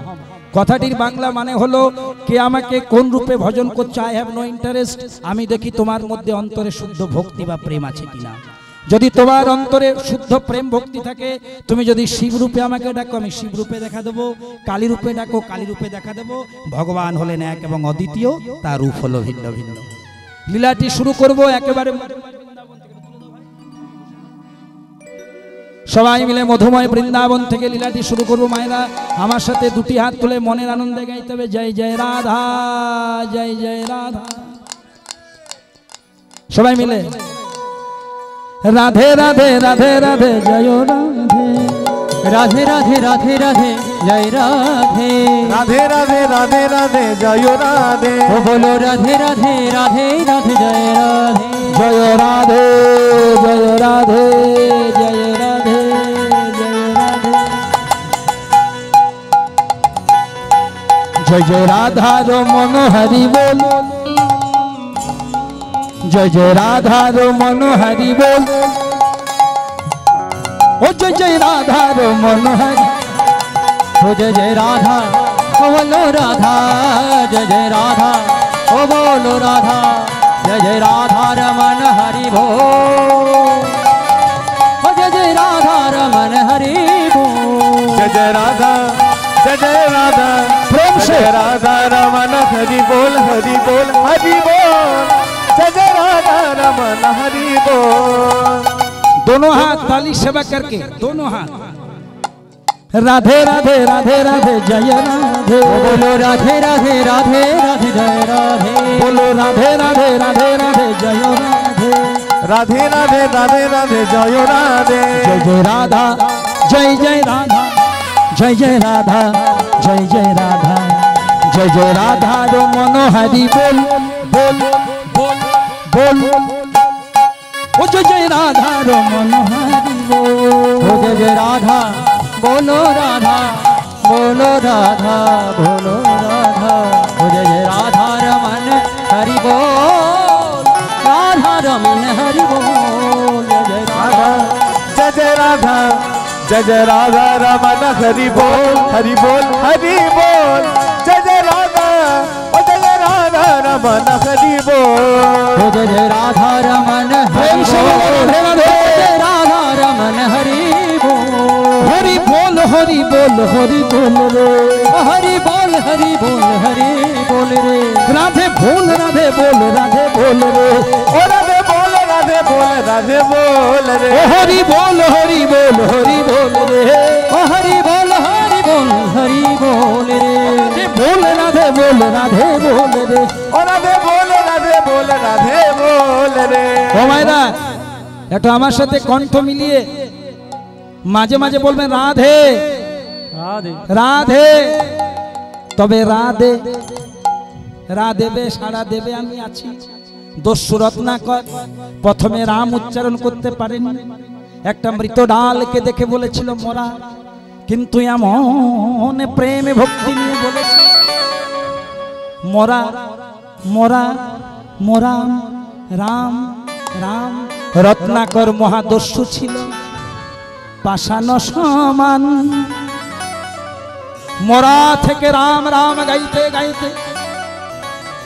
কথাটির বাংলা মানে হলো, কে আমাকে কোন রূপে ভজন করছে, আই হ্যাভ নো ইন্টারেস্ট। আমি দেখি তোমার মধ্যে অন্তরে শুদ্ধ ভক্তি বা প্রেম আছে কিনা। যদি তোমার অন্তরে শুদ্ধ প্রেম ভক্তি থাকে, তুমি যদি শিব রূপে আমাকে ডাকো, আমি শিব রূপে দেখা দেবো। কালী রূপে ডাকো, কালী রূপে দেখা দেবো। ভগবান হলেন এক এবং অদ্বিতীয়, তার রূপ হলো ভিন্ন ভিন্ন। লীলাটি শুরু করব একেবারে সবাই মিলে মধুময় বৃন্দাবন থেকে লীলাটি শুরু করব। মায়েরা আমার সাথে দুটি হাত তুলে মনের আনন্দে গাইতে হবে, জয় জয় রাধা, জয় জয় রাধা। সবাই মিলে রাধে রাধে রাধে রাধে জয় রাধে, রাধে রাধে রাধে রাধে জয় রাধে, রাধে রাধে রাধে রাধে জয় রাধে। ও বলো রাধে রাধে রাধে রাধে জয় রাধে, জয় রাধে জয় রাধে জয় রাধে জয় রাধে। জয় জয় রাধার মনোহরি বল, জয় জয় রাধার মনোহরি বল, ও জয় জয় রাধার মনোহরি। ও জয় জয় রাধা, ও বলো রাধা, জয় জয় রাধা, ও বলো রাধা, জয় জয় রাধা রমন হরি বল, ও জয় জয় রাধা রমন হরি বল, जय जय राधा, जय जय राधा, प्रेम से जय राधा रमन हरि बोल हरि बोल हरि बोल, जय जय राधा रमन हरि बोल। दोनों हाथ ताली सेवा करके, दोनों हाथ राधे राधे राधे राधे जय राधे, बोलो राधे राधे राधे राधे जय राधे, बोलो राधे राधे राधे राधे जय राधे, রাধে রাধে রাধে রাধে জয় রাধে জয় জয় রাধা জয় জয় রাধা জয় জয় রাধা জয় জয় রাধা জয় জয় রাধা রমন হরি বল বল বল বল ও জয় জয় রাধা রমন হরি বল ও জয় জয় রাধা बोलो राधा बोलो राधा बोलो राधा ও জয় জয় রাধা রমন হরি বল রাধা রমন হরি বল জয় জয় রাধা जय जय राधा रमन हरि बोल हरि बोल हरि बोल जय जय राधा ओ जय जय राधा रमन हरि बोल ও জয় জয় রাধা রমন হরি বল জয় রাধা রমন হরি বল হরি বল হরি বল হরি বল রে হরি বল হরি বল হরি বল রে রাধে বল রাধে বল রাধে বল রে ओ राधे बोल राधे बोल राधे बोल रे ও হরি বল হরি বল হরি বল রে ও হরি বল হরি বল হরি বল রে রাধে বল রাধে বল রাধে বল রে ओ राधे बोल राधे बोल राधे बोल रे ও মায়েরা একটু আমার সাথে কণ্ঠ মিলিয়ে মাঝে মাঝে বলবেন রাধে রাধে রাধে তবে রাধে রাধেবে সাড়া দেবে আমি আছি দস্যু রত্নাকর প্রথমে রাম উচ্চারণ করতে পারেন একটা মৃত ডালকে দেখে বলেছিল মরা কিন্তু এমন প্রেমে ভক্তি নিয়ে বলেছে মরা মরা মরা রাম রাম রত্নাকর মহাদস্যু ছিল পাষাণ সমান মরা থেকে রাম রাম গাইতে গাইতে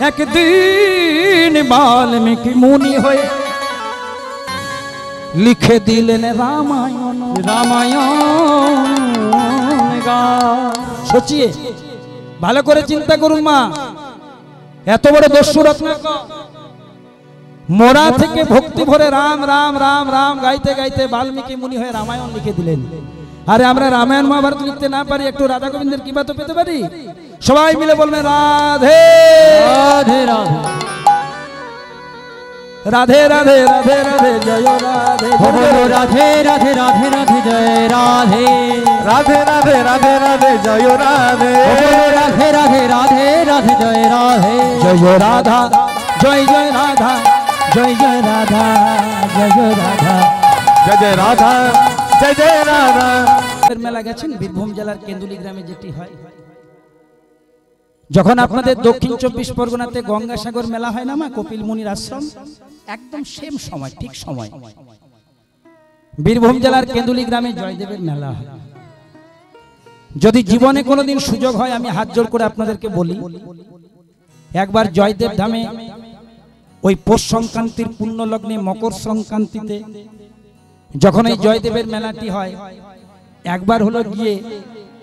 একদিন বাল্মীকি মুনি হয়ে লিখে দিলেন রামায়ণ রামায়ণ গা সচিয়ে ভালো করে চিন্তা করুন মা এত বড় দস্যু রত্নাকর মোরা থেকে ভক্তি ভরে রাম রাম রাম রাম গাইতে গাইতে বাল্মীকি মুনি হয়ে রামায়ণ লিখে দিলেন আরে আমরা রামায়ণ মহাভারত লিখতে না পারি একটু রাধা গোবিন্দের কৃপা তো পেতে পারি সবাই মিলে বলবেন রাধে রাধে রাধে রাধে রাধে রাধে রাধে জয় রাধে बोलो राधे राधे राधे राधे जय राधे राधे राधे राधे राधे जय राधे बोलो राधे राधे राधे राधे जय राधे जय जय राधा जय जय राधा जय जय राधा जय जय राधा जय जय राधा जय जय राधा মেলা গেছেন বীরভূম জেলার কেন্দুলি গ্রামে যেটি হয় যখন আপনাদের দক্ষিণ 24 পরগনাতে গঙ্গাসাগর মেলা হয় না মা কপিল মুনির আশ্রম একদম সেম সময় ঠিক সময় বীরভূম জেলার কেন্দুলি গ্রামে জয়দেবের মেলা হয় যদি জীবনে কোনোদিন সুযোগ হয় আমি হাত জোড় করে আপনাদেরকে বলি একবার জয়দেব ধামে ওই পৌষ সংক্রান্তির পুণ্য লগ্নে মকর সংক্রান্তিতে যখন এই জয়দেবের মেলাটি হয় একবার হলো গিয়ে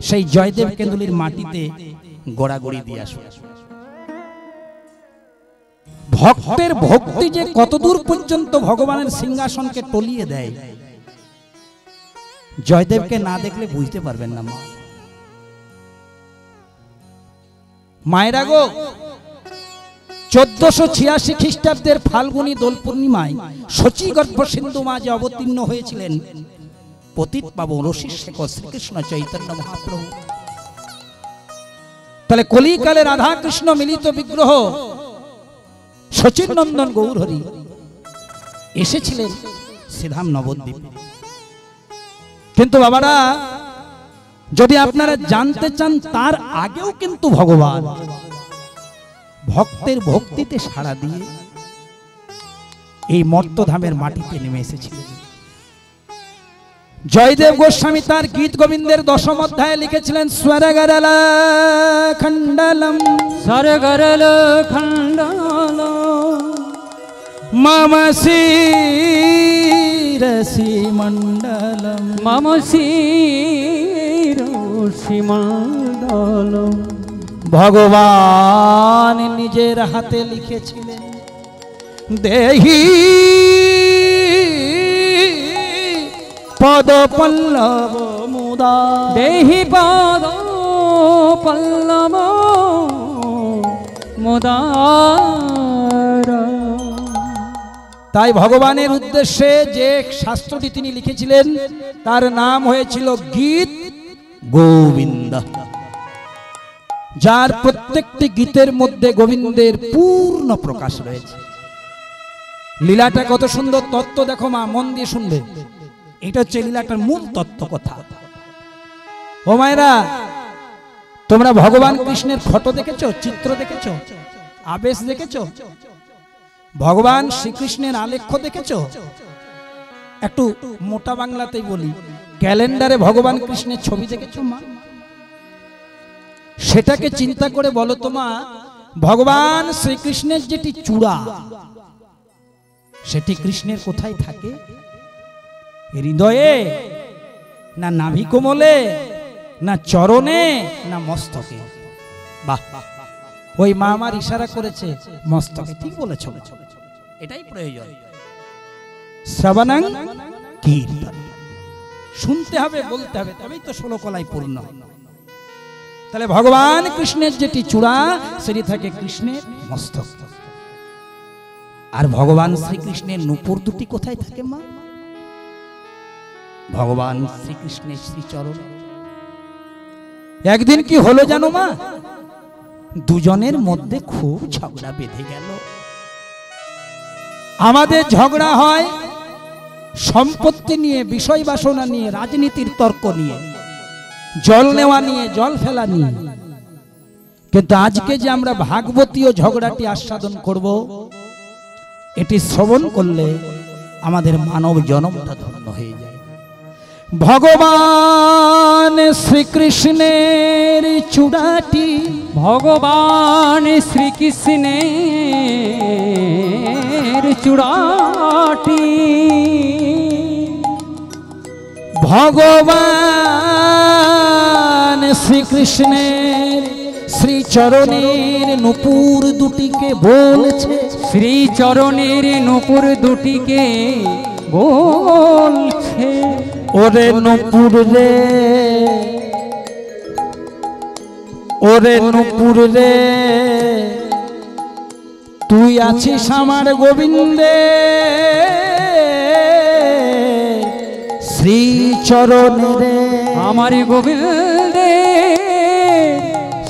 সেই জয়দেব কেন্দুলির মাটিতে গোড়াগড়ি দিয়ে আসো ভক্তের ভক্তি যে কতদূর পর্যন্ত ভগবানের সিংহাসনকে টলিয়ে দেয় জয়দেবকে না দেখলে বুঝতে পারবেন না মা মায়েরা গো 1486 খ্রিস্টাব্দের ফাল্গুনী দোল পূর্ণিমায় শচীগর্ভ সিন্ধু মা যে অবতীর্ণ হয়েছিলেন পতিত পাবন রসিক শেখর শ্রীকৃষ্ণ চৈতন্য মহাপ্রভু তাহলে কলিকালে রাধা কৃষ্ণ মিলিত বিগ্রহ সচিনন্দন গৌরহরি এসেছিলেন শ্রীধাম নবদ্বীপে কিন্তু বাবারা যদি আপনারা জানতে চান তার আগেও কিন্তু ভগবান ভক্তের ভক্তিতে সাড়া দিয়ে এই মর্তধামের মাটিতে নেমে এসেছিলেন জয়দেব গোস্বামী তার গীত গোবিন্দের 10ম অধ্যায়ে লিখেছিলেন স্বরগরল খণ্ডলম सरगरल खंडाल मम शिरसि मण्डलम मम शिरोषि मंडल ভগবান নিজের হাতে লিখেছিলেন দেহি পদ পল্লব মুদা देहि पाद पल्लव मुदार তাই ভগবানের উদ্দেশ্যে যে শাস্ত্রটি তিনি লিখেছিলেন তার নাম হয়েছিল গীত গোবিন্দ, যার প্রত্যেকটি গীতের মধ্যে গোবিন্দের পূর্ণ প্রকাশ রয়েছে। লীলাটা কত সুন্দর তত্ত্ব দেখো মা, মন দিয়ে শুনবে। এটা হচ্ছে লীলাটার মূল তত্ত্ব কথা। ও মায়েরা, তোমরা ভগবান কৃষ্ণের ফটো দেখেছো, চিত্র দেখেছো, আবেশ দেখেছো? ভগবান শ্রীকৃষ্ণের আলেখ্য দেখেছো? একটু মোটা বাংলাতেই বলি, ক্যালেন্ডারে ভগবান কৃষ্ণের ছবি দেখেছো মা? সেটাকে চিন্তা করে বলো তো মা, ভগবান শ্রীকৃষ্ণের যেটি চূড়া, সেটি কৃষ্ণের কোথায় থাকে? হৃদয়ে, না নাভি কোমলে, না চরণে, না মস্তকে? বাহ, ওই মা আমার ইশারা করেছে মস্তকে। ঠিক বলেছ, এটাই প্রয়োজন। শ্রবণং কীর্তন, শুনতে হবে, বলতে হবে, তবেই তো 16 কলাই পূর্ণ। তাহলে ভগবান কৃষ্ণের যেটি চূড়া, সেটি থাকে কৃষ্ণের মস্তক। আর ভগবান শ্রীকৃষ্ণের নূপুর দুটি কোথায় থাকে মা? ভগবান শ্রীকৃষ্ণের শ্রীচরণ। একদিন কি হলো জানো মা? দুজনের মধ্যে খুব ঝগড়া বেঁধে গেল। আমাদের ঝগড়া হয় সম্পত্তি নিয়ে, বিষয় বাসনা নিয়ে, রাজনীতির তর্ক নিয়ে, জল নেওয়া নিয়ে, জল ফেলা নিয়ে। কিন্তু আজকে যে আমরা ভাগবতীয় ঝগড়াটি আস্বাদন করব, এটি শ্রবণ করলে আমাদের মানব জন্মটা ধন্য হয়ে যায়। ভগবান শ্রীকৃষ্ণের চূড়াটি, ভগবান শ্রীকৃষ্ণের চূড়াটি, ভগবান শ্রীকৃষ্ণের শ্রীচরণের নূপুর দুটিকে বলছে, শ্রীচরণের নূপুর দুটিকে বলছে, ওরে নূপুর রে, ওরে নূপুর রে, তুই আছিস আমার গোবিন্দে শ্রীচরণে রে, আমার গোবিন্দে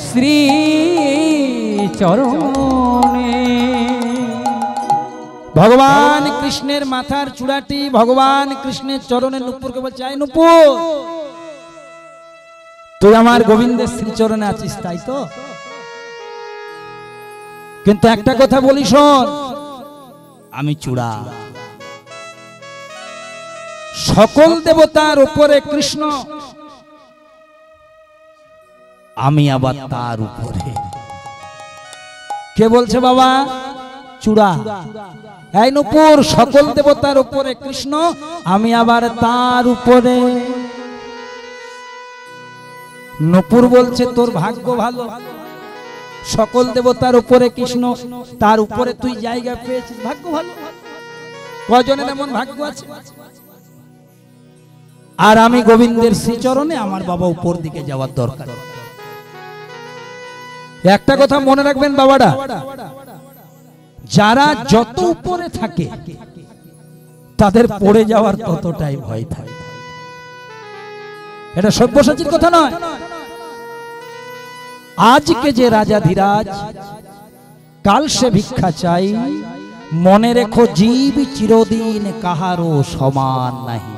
শ্রীচরণে। ভগবান কৃষ্ণের মাথার চূড়াটি ভগবান কৃষ্ণের চরণের নূপুরকে বলছে, আই নূপুর, তুই আমার গোবিন্দের শ্রীচরণে আছিস, তাই তো? কিন্তু একটা কথা বলি শোন, আমি চূড়া, সকল দেবতার উপরে কৃষ্ণ, আমি আবার তার উপরে। কে বলছে বাবা? চূড়া। এই নূপুর, সকল দেবতার উপরে কৃষ্ণ, আমি আবার তার উপরে। নূপুর বলছে তোর ভাগ্য ভালো, সকল দেবতার উপরে কৃষ্ণ, তার উপরে তুই জায়গা পেয়েছিস, ভাগ্য ভালো। কজনের এমন ভাগ্য আছে? আর আমি গোবিন্দের শ্রীচরণে, আমার বাবা উপর দিকে যাওয়ার দরকার। একটা কথা মনে রাখবেন বাবারা, যারা যত উপরে থাকে তাদের পড়ে যাওয়ার ততটাই ভয় থাকে। এটা সব্যসাচীর কথা নয়। আজকে যে রাজাধিরাজ, কাল সে ভিক্ষা চাই, মনে রেখো জীব চিরদিন কাহারও সমান নাহি।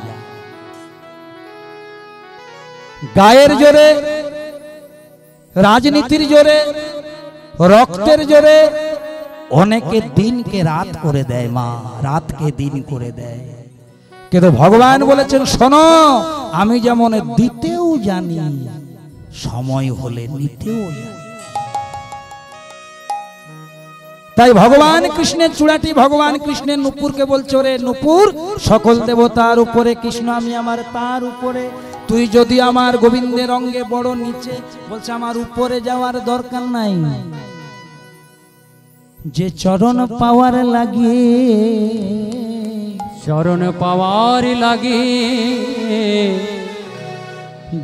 গায়ের জোরে, রাজনীতির জোরে, রক্তের জোরে অনেকে দিনকে রাত করে দেয় মা, রাতকে দিন করে দেয়। কিন্তু ভগবান বলেছেন, শোনো, আমি যেমন দিতেও জানি, সময় হলে নিতেও জানি। তাই ভগবান কৃষ্ণের চূড়াটি ভগবান কৃষ্ণের নূপুরকে বলছে, রে নূপুর, সকল দেবতার উপরে কৃষ্ণ, আমি আমার তার উপরে। তুই যদি আমার গোবিন্দের অঙ্গে বড় নিচে, বলছে আমার উপরে যাওয়ার দরকার নাই। যে চরণ পাওয়ার লাগে, চরণ পাওয়ার লাগে,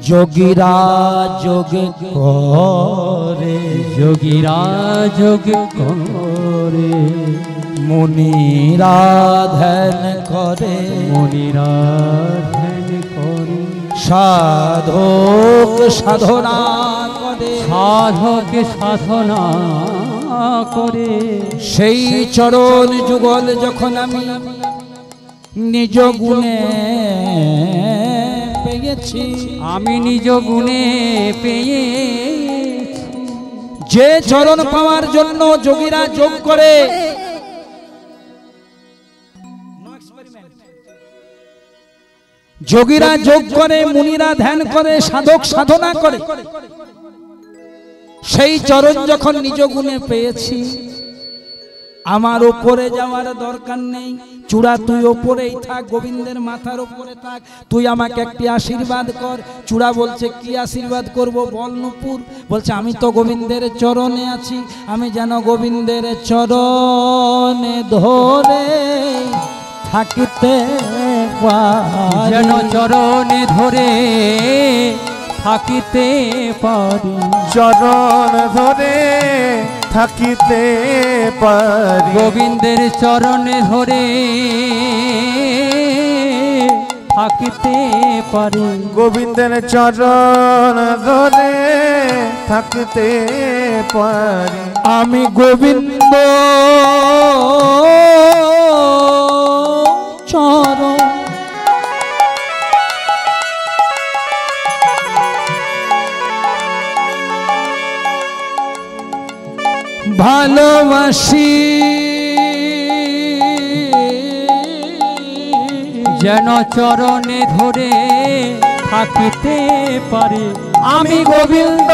যোগীরা যোগ করে, যোগীরা যোগ করে, মুনিরা ধ্যান করে, মুনিরা ধ্যান করে, সাধক সাধনা করে, সাধক সাধনা করে। সেই চরণ যুগল যখন আমি নিজ গুণে পেয়েছি, আমি নিজ গুণে পেয়ে, যে চরণ পাওয়ার জন্য যোগীরা যোগ করে, যোগীরা যোগ করে, মুনিরা ধ্যান করে, সাধক সাধনা করে, সেই চরণ যখন নিজ গুণে পেয়েছি, আমার উপরে যাওয়ার দরকার নেই। চূড়া তুই ওপরেই থাক, গোবিন্দের মাথার উপরে থাক, তুই আমাকে একটি আশীর্বাদ কর। চূড়া বলছে কি আশীর্বাদ করব বল নূপুর? বলছে আমি তো গোবিন্দের চরণে আছি, আমি যেন গোবিন্দের চরণে ধরে থাকিতে পারি, যেন চরণে ধরে থাকিতে পারি, চরণ ধরে থাকিতে পারি, গোবিন্দের চরণে ধরে থাকিতে পারি, গোবিন্দের চরণ ধরে থাকিতে পারি। আমি গোবিন্দ চরণ ভালোবাসি, যেন চরণে ধরে থাকিতে পারি। আমি গোবিন্দ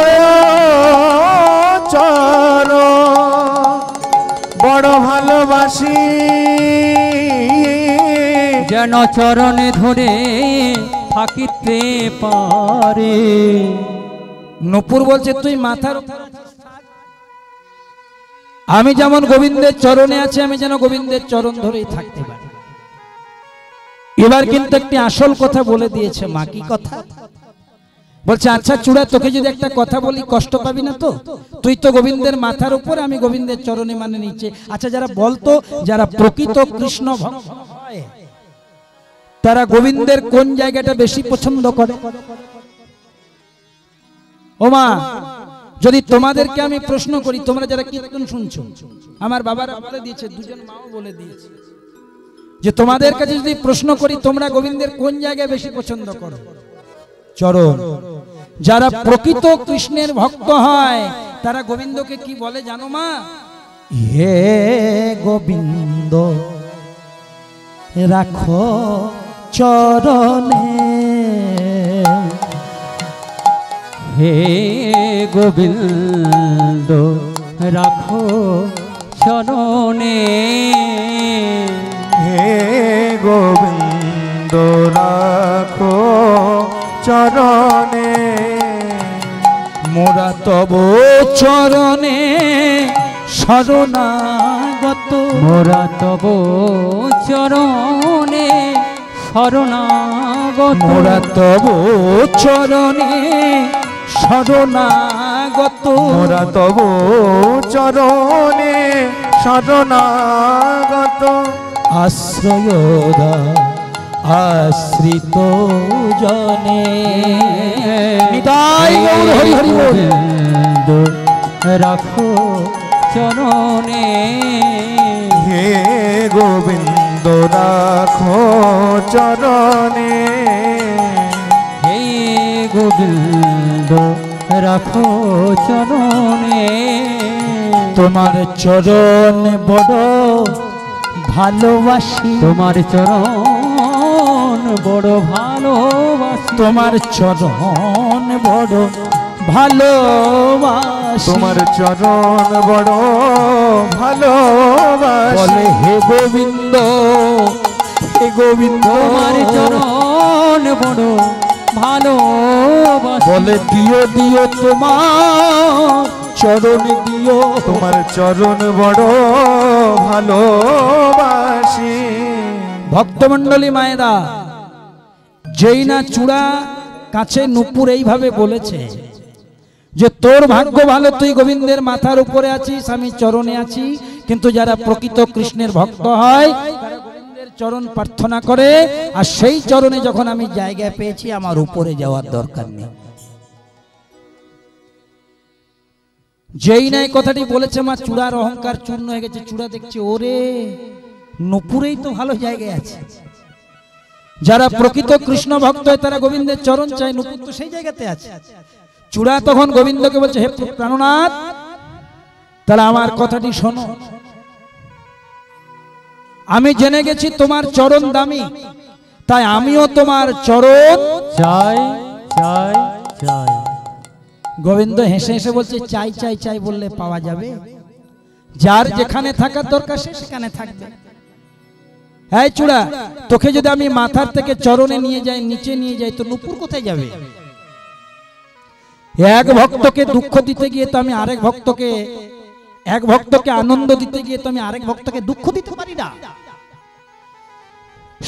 চরণ বড় ভালোবাসি, যেন চরণে ধরে থাকিতে পারে। নূপুর বলছে তুই মাথার উপরে আছিস, থাক। আমি যেমন গোবিন্দের চরণে আছি, আমি যেন গোবিন্দের চরণ ধরেই থাকতে পারি। এবার কিন্তু একটি আসল কথা বলে দিয়েছে মা। কি কথা বলছে? আচ্ছা চূড়া, তোকে যদি একটা কথা বলি কষ্ট পাবি না তো? তুই তো গোবিন্দের মাথার উপর, আমি গোবিন্দের চরণে মানে নিচে। আচ্ছা যারা বলতো, যারা প্রকৃত কৃষ্ণ ভক্ত হয়, তারা গোবিন্দের কোন জায়গাটা বেশি পছন্দ করে? ও মা, যদি তোমাদেরকে আমি প্রশ্ন করি, তোমরা যারা কীর্তন শুনছো, আমার বাবারা বলে দিয়েছে, দুজন মাও বলে দিয়েছে, যে তোমাদের কাছে যদি প্রশ্ন করি তোমরা গোবিন্দের কোন জায়গায় বেশি পছন্দ করো? চরণ। যারা প্রকৃত কৃষ্ণের ভক্ত হয় তারা গোবিন্দকে কি বলে জানো মা? হে গোবিন্দ রাখো চরণে, হে গোবিন্দ রাখো চরণে, হে গোবিন্দ রাখো চরণে, মোরা তব চরণে শরণাগত, মোরা তব চরণে শরণাগত, মোরা তব চরণে শরণাগত, মোরা তব চরণে শরণাগত, আশ্রয়দা আশ্রিত জনে। নিতাই গৌর হরি হরি বল। গোবিন্দ রাখো চরণে, হে গোবিন্দ রাখো চরণে, হে গোবিন্দ রাখো চরণে, তোমার চরণ বড় ভালোবাসি, তোমার চরণ বড় ভালোবাসি, তোমার চরণ বড় ভালোবাসি, তোমার চরণ বড় ভালোবাসি, বলে হে গোবিন্দ, হে গোবিন্দ, তোমার চরণ বড় ভালোবাসি, বলে দিও দিও তোমার চরণ দিও, তোমার চরণ বড় ভালোবাসি। ভক্তমণ্ডলী মায়েরা, যেই না চূড়া কাছে নূপুর এইভাবে বলেছে যে তোর ভাগ্য ভালো, তুই গোবিন্দের মাথার উপরে আছিস, আমি চরণে আছি। কিন্তু যারা প্রকৃত কৃষ্ণের ভক্ত হয় তারা গোবিন্দের চরণ প্রার্থনা করে, আর সেই চরণে যখন আমি জায়গা পেয়েছি আমার উপরে যাওয়ার দরকার নেই। যেই নাই কথাটি বলেছে মা, চূড়ার অহংকার চূর্ণ হয়ে গেছে। চূড়া দেখছে ওরে নূপুরেই তো ভালো জায়গায় আছে। যারা প্রকৃত কৃষ্ণ ভক্ত হয় তারা গোবিন্দের চরণ চায়, নূপুর তো সেই জায়গাতে আছে। চূড়া তখন গোবিন্দকে বলছে, হে প্রাণনাথ, তাহলে আমার কথাটি শোনো। আমি জেনে গেছি তোমার চরণ দামি, তাই আমিও তোমার চরণ চাই চাই চাই। গোবিন্দ হেসে হেসে বলছে, চাই চাই চাই বললে পাওয়া যাবে? যার যেখানে থাকার দরকার সে সেখানে থাকবে। হ্যাঁ চূড়া, তোকে যদি আমি মাথার থেকে চরণে নিয়ে যাই, নিচে নিয়ে যাই, তো নূপুর কোথায় যাবে? এক ভক্তকে দুঃখ দিতে গিয়ে তো আমি আরেক ভক্তকে, এক ভক্তকে আনন্দ দিতে গিয়ে তো আমি আরেক ভক্তকে দুঃখ দিতে পারি না।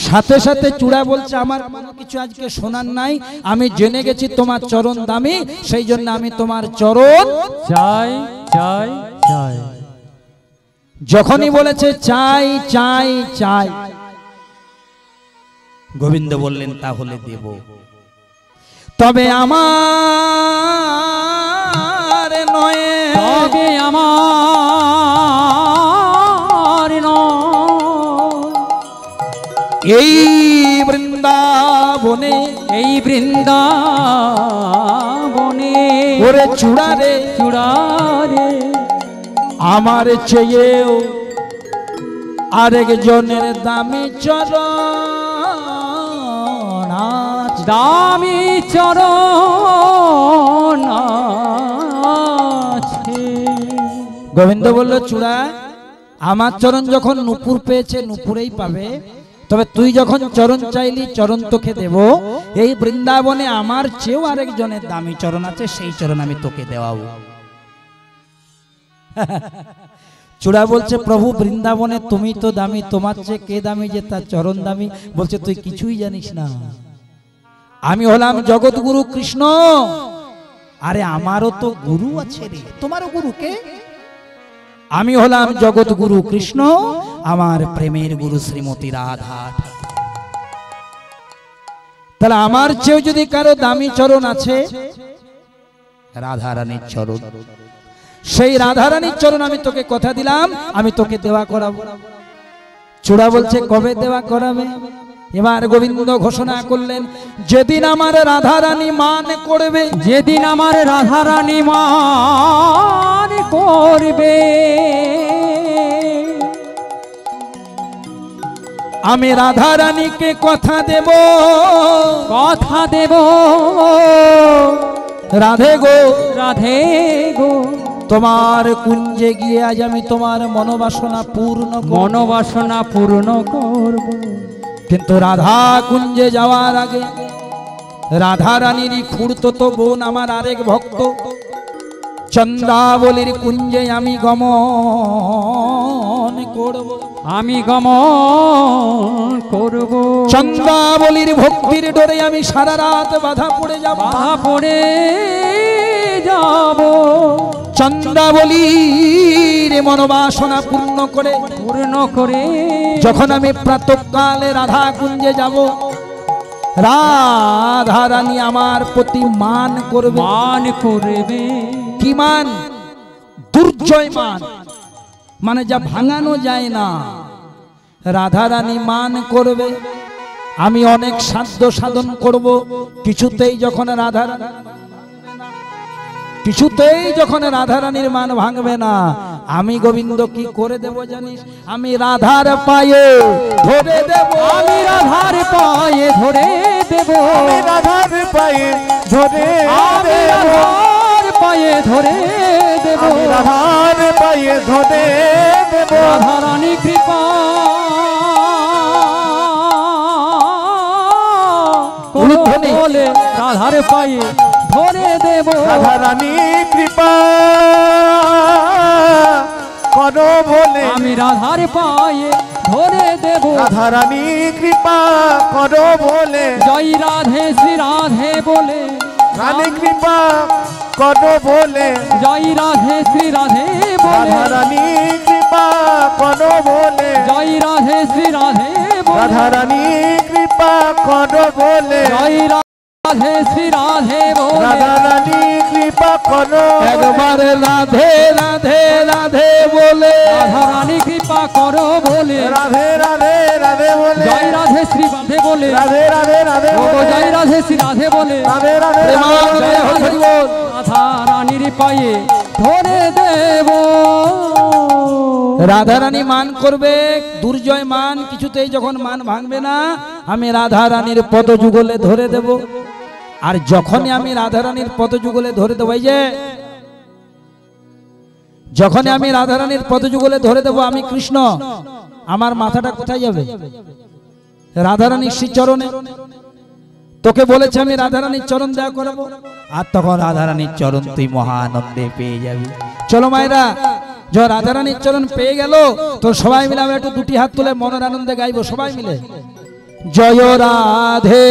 সাথে সাথে চূড়া বলছে, আমার কোনো কিছু আজকে শোনার নাই, আমি জেনে গেছি তোমার চরণ দামি, সেই জন্য আমি তোমার চরণ চাই চাই চাই। যখনই বলেছে চাই চাই চাই, গোবিন্দ বললেন তাহলে দেব, তবে আমার নয়, তবে আমার নয়। এই বৃন্দাবনে, এই বৃন্দাবনে ওরে চূড়া রে, চূড়ারে আমার চেয়েও আরেকজনের দামি চরণ আছে, দামি চরণ আছে। গোবিন্দ বলল, চূড়া আমার চরণ যখন নূপুর পেয়েছে নূপুরেই পাবে, তবে তুই যখন চরণ চাইলি চরণ তোকে দেব। এই বৃন্দাবনে আমার চেয়েও আরেকজনের দামি চরণ আছে, সেই চরণ আমি তোকে দেওয়াবো। চূড়া বলছে, প্রভু বৃন্দাবনে তুমি তো দামি, তোমার চেয়ে কে দামি যে তার চরণ দামি? বলছে, তুই কিছুই জানিস না, আমি হলাম জগৎগুরু কৃষ্ণ। আরে আমারও তো গুরু আছে রে, তোমারও গুরু কে? আমি হলাম জগৎগুরু কৃষ্ণ, আমার প্রেমের গুরু শ্রীমতী রাধা। তাহলে আমার চেয়েও যদি কারো দামি চরণ আছে, রাধা রানীর চরণ, সেই রাধা রানীর চরণ আমি তোকে কথা দিলাম, আমি তোকে দেওয়া করাবো। চূড়া বলছে, কবে দেওয়া করাবে? এবার গোবিন্দ ঘোষণা করলেন, যেদিন আমার রাধা রানী মান করবে, যেদিন আমার রাধা রানী মান করবে, আমি রাধা রানীকে কথা দেব, কথা দেব, রাধে গো, রাধে গো, তোমার কুঞ্জে গিয়ে আজ আমি তোমার মনোবাসনা পূর্ণ করব। মনোবাসনা পূর্ণ করব। কিন্তু রাধা কুঞ্জে যাওয়ার আগে রাধা রানীরই খুড়তো বোন আমার আরেক ভক্ত চন্দ্রাবলীর কুঞ্জে আমি গমন করব, আমি গমন করব। চন্দ্রাবলীর ভক্তির ডোরে আমি সারা রাত বাধা পড়ে যাব, বাধা পড়ে যাব। চন্দ্রাবলীর মনোবাসনা পূর্ণ করে, পূর্ণ করে যখন আমি প্রাতঃকালে রাধা কুঞ্জে যাব, রাধা রানী আমার প্রতি মান করবে। মান করবে। কি মান? দুর্জয় মান, মানে যা ভাঙানো যায় না। রাধা রানী মান করবে, আমি অনেক সাধ্য সাধন করব, কিছুতেই যখন রাধা রানীর মান ভাঙবে না, আমি গোবিন্দ কি করে দেব জানিস? আমি রাধার পায়ে ধরে দেব, আমি রাধার পায়ে ধরে দেব, আমি রাধার পায়ে ধরে আমি দেব, রাধার পায়ে ধরে দেব, আমি রাধার পায়ে ধরে দেব। রাধা রানী কৃপা বলে রাধার পায়ে ধরে দেব, রাধা রানী কৃপা করো বলে আমি রাধার পায়ে ধরে দেব রাধারানী কৃপা করো বলে জয় রাধে শ্রী রাধে বলে রানী কৃপা করো বলে জয় রাধে শ্রী রাধে বলে রাধারানী কৃপা করো বলে জয় রাধে শ্রী রাধে বলে রাধারানী কৃপা করো বলে জয় রাধে শ্রী রাধে বলে রাধারানী কৃপা করো একবার রাধে রাধে রাধে বলে রাধারানী কৃপা করো বলে রাধে রাধে রাধে বলে জয় রাধে শ্রী রাধে বলে রাধে রাধে রাধে ও বলে জয় রাধে শ্রী রাধে বলে রাধে রাধে প্রেমানন্দে রাধে হরি হরি বল। রাধারানীর পায়ে ধরে দেব রাধারানী মান করবে দুর্জয় মান কিছুতেই যখন মান ভাঙবে না আমি রাধারানীর পদযুগলে ধরে দেব। আর যখনই আমি রাধারানীর পদযুগলে ধরে দেবো এই যে যখনই আমি রাধারানীর পদযুগলে ধরে দেব আমি কৃষ্ণ আমার মাথাটা কোথায় যাবে রাধারানীর শ্রীচরণে। তোকে বলেছে আমি রাধারানীর চরণ দেয়া করাবো আর তখন রাধারানীর চরণ তুই মহানন্দে পেয়ে যাবি। চলো মায়েরা যখন রাধারানীর চরণ পেয়ে গেল তো সবাই মিলে আমরা একটু দুটি হাত তুলে মনের আনন্দে গাইবো সবাই মিলে জয় রাধে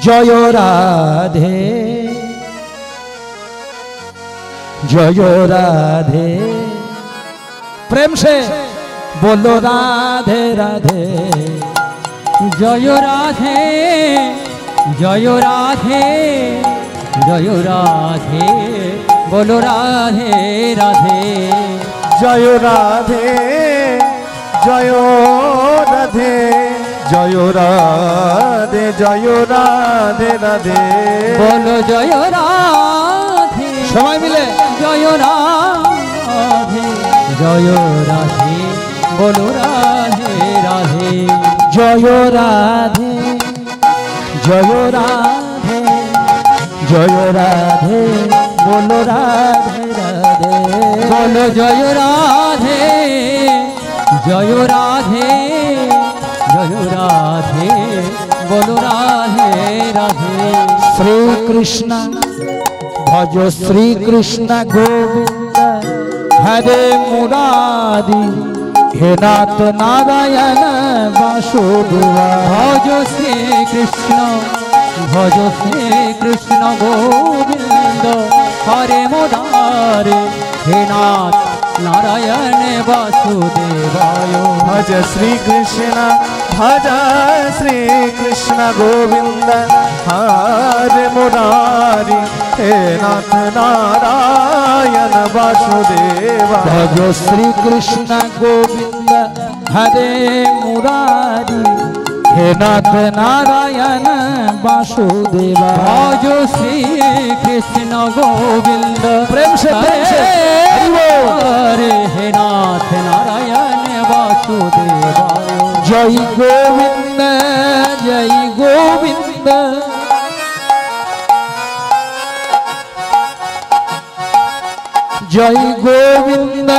জয় রাধে জয় রাধে प्रेम से बोलो राधे राधे জয় রাধে জয় রাধে জয় রাধে বলো রাধে রাধে জয় রাধে জয় রাধে জয় রাধে জয় রাধে রাধে বলো জয় রাধে সবাই মিলে জয় রাধে জয় রাধে বলো রাধে রাধে জয় রাধে জয় রাধে জয় রাধে बोलो राधे राधे বলো জয় রাধে জয় রাধে জয় রাধে বলো রাধে রাধে श्री कृष्ण भजो श्री कृष्ण गोविंद हरे मुरारी हे नाथ नारायण वासुदेवा ভজ শ্রী কৃষ্ণ ভজ শ্রী কৃষ্ণ গোবিন্দ হরে মুরারে হে নাথ নারায়ণ বাসুদেবায় भज श्री कृष्ण गोविंद हरे मुरारी हे नाथ नारायण वासुदेवा भजो श्री कृष्ण गोविंद हरे मुरारी हे नाथ नारायण वासुदेवा ভজ শ্রী কৃষ্ণ গোবিন্দ प्रेम से हरि बोल। হরে হে নাথ নারায়ণ বাসুদেবায় जय गोविंद जय गोविंद जय गोविंद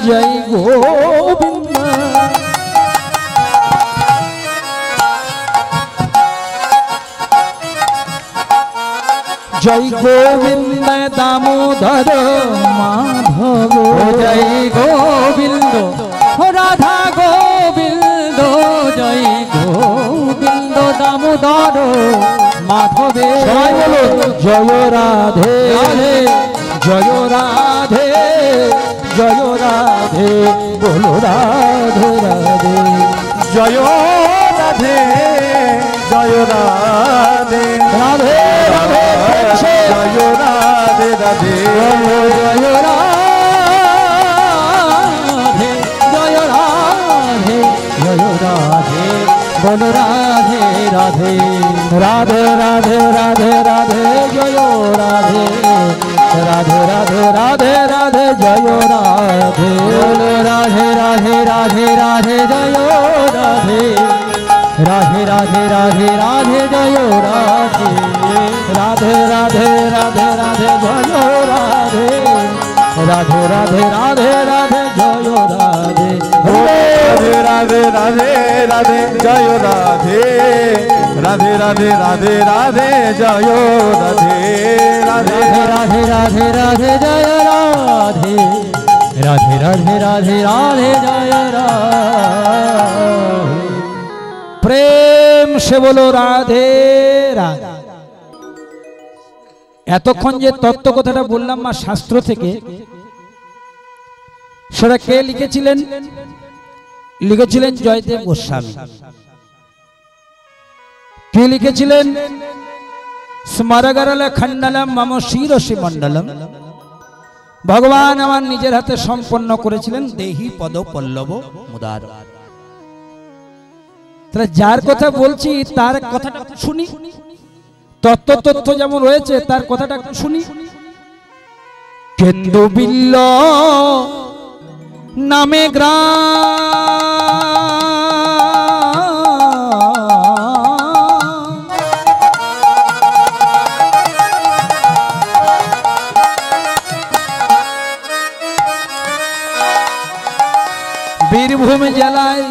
जय गोविंद जय गोविंद दामोदर माधव জয় গোবিন্দ রাধা গোবিন্দ জয় গোবিন্দ দামোদর মাধবে সবাই বলো জয় রাধে রাধে জয় রাধে জয় রাধে বলো রাধে রাধে जय राधे जय राधे राधे राधे जय राधे राधे জয় রাধে জয় রাধে জয় রাধে বল রাধে রাধে राधे राधे राधे राधे जय राधे राधे राधे राधे राधे जय राधे बोल राधे राधे राधे राधे जय राधे राधे राधे राधे राधे जय राधे राधे राधे राधे राधे जय राधे राधे राधे राधे राधे जय राधे राधे राधे राधे राधे जय राधे রাধে রাধে রাধে রাধে জয় রাধে রাধে রাধে রাধে রাধে জয় রাধে রাধে রাধে রাধে রাধে জয় রাধে। প্রেম সে বলো রাধে রাধে। এতক্ষণ যে তত্ত্ব কথাটা বললাম মা শাস্ত্র থেকে, সেটা কে লিখেছিলেন? লিখেছিলেন জয়দেব গোস্বামী। কে লিখেছিলেন? স্মরগরল খণ্ডলম মম শিরসি মণ্ডলম। ভগবান আমার নিজের হাতে সম্পন্ন করেছিলেন দেহি পদ পল্লব মুদার। তাহলে যার কথা বলছি তার কথাটা শুনি, তত্ত্ব যেমন রয়েছে তার কথাটা একটু শুনি। কেন্দু বিল্ল নামে বীরভূম জেলায়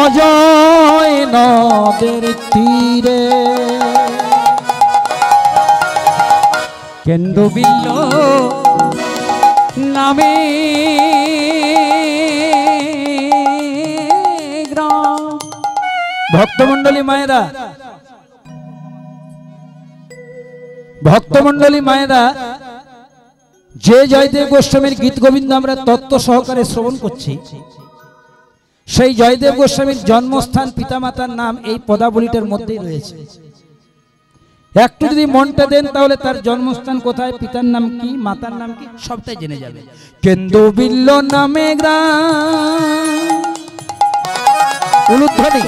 অজয় নদের তীরে কেন্দু বিল্ল নামে গ্রাম। ভক্তমণ্ডলী মায়েরা, ভক্তমণ্ডলী মায়েরা, যে জয়দেব গোস্বামীর গীত গোবিন্দ আমরা তত্ত্ব সহকারে শ্রবণ করছি, সেই জয়দেব গোস্বামীর জন্মস্থান পিতামাতার নাম এই পদাবলীটার মধ্যেই রয়েছে। একটু যদি মনটা দেন তাহলে তার জন্মস্থান কোথায়, পিতার নাম কি, মাতার নাম কি, সবটাই জেনে যাবে। কেন্দু বিল্ল নামে গ্রাম, উলুধ্বনি।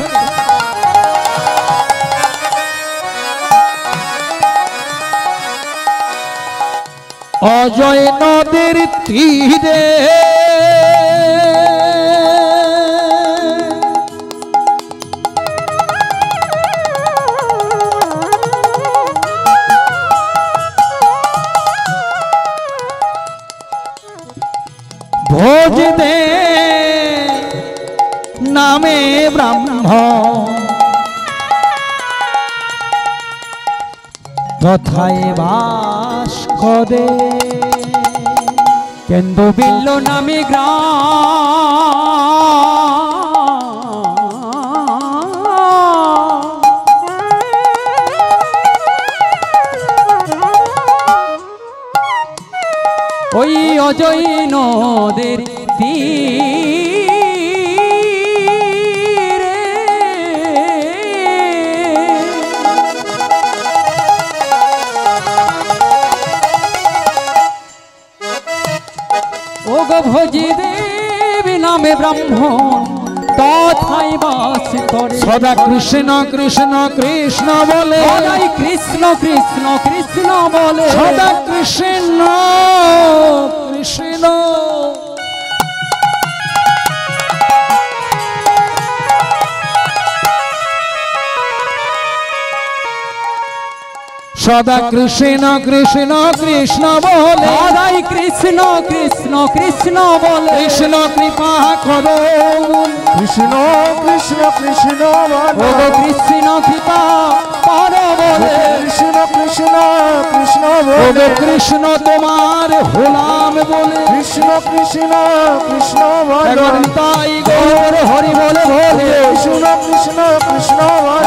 অজয় নদের তীরে ভোজ দে নামে ব্রহ্ম তথায় বাস করে। কেন্দু বিল্ল নামে গ্রাম। ওই অজয় নদের তীরে ও গো ভোজি দেবী নামে ব্রাহ্মণ তথায় বাস করে। সদা কৃষ্ণ কৃষ্ণ কৃষ্ণ বলে, সদাই কৃষ্ণ কৃষ্ণ কৃষ্ণ বলে, সদা কৃষ্ণ কৃষ্ণ। সদা কৃষ্ণ কৃষ্ণ কৃষ্ণ বলে, সদাই কৃষ্ণ কৃষ্ণ কৃষ্ণ বলে, কৃষ্ণ কৃপা করো। কৃষ্ণ কৃষ্ণ কৃষ্ণ ও গো কৃষ্ণ কৃপা করো বলে, কৃষ্ণ কৃষ্ণ কৃষ্ণ বলে কৃষ্ণ তোমার হলাম বলে, কৃষ্ণ কৃষ্ণ কৃষ্ণ এখন তাই গৌর হরি বলে বলে, কৃষ্ণ কৃষ্ণ কৃষ্ণ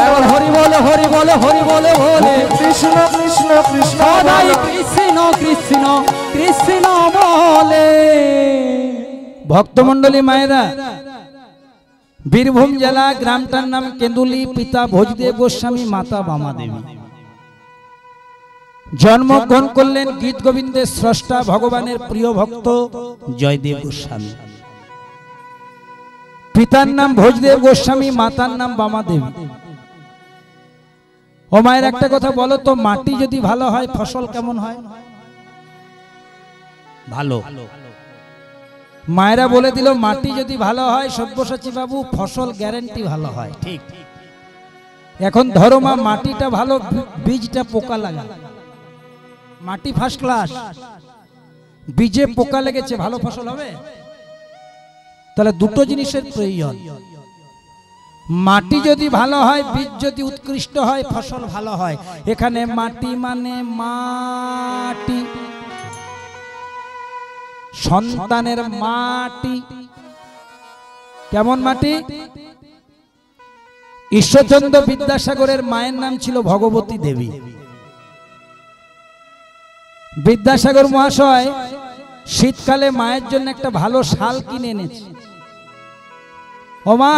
এখন হরি বলে হরি বলে হরি বলে বলে, কৃষ্ণ কৃষ্ণ কৃষ্ণ সদাই কৃষ্ণ কৃষ্ণ কৃষ্ণ বলে। ভক্তমণ্ডলী মায়েরা, বীরভূম জেলা, গ্রামটার নাম কেন্দুলি, পিতা ভোজদেব গোস্বামী, মাতা বামা দেবী। জন্মগ্রহণ করলেন গীত গোবিন্দের স্রষ্টা ভগবানের প্রিয় ভক্ত জয়দেব গোস্বামী। পিতার নাম ভোজদেব গোস্বামী, মাতার নাম বামা দেবী। ও মায়ের একটা কথা বলো তো, মাটি যদি ভালো হয় ফসল কেমন হয়? ভালো। মায়েরা বলে দিল মাটি যদি ভালো হয় সব্যসাচী বাবু ফসল গ্যারান্টি ভালো হয়। ঠিক। এখন ধরো মা মাটিটা ভালো, বীজটা পোকা লাগা, মাটি ফার্স্ট ক্লাস, বীজে পোকা লেগেছে, ভালো ফসল হবে? তাহলে দুটো জিনিসের প্রয়োজন। মাটি যদি ভালো হয়, বীজ যদি উৎকৃষ্ট হয়, ফসল ভালো হয়। এখানে মাটি মানে মাটি, সন্তানের মাটি। কেমন মাটি? ঈশ্বরচন্দ্র বিদ্যাসাগরের মায়ের নাম ছিল ভগবতী দেবী। বিদ্যাসাগর মহাশয় শীতকালে মায়ের জন্য একটা ভালো শাল কিনে এনেছে। ও মা,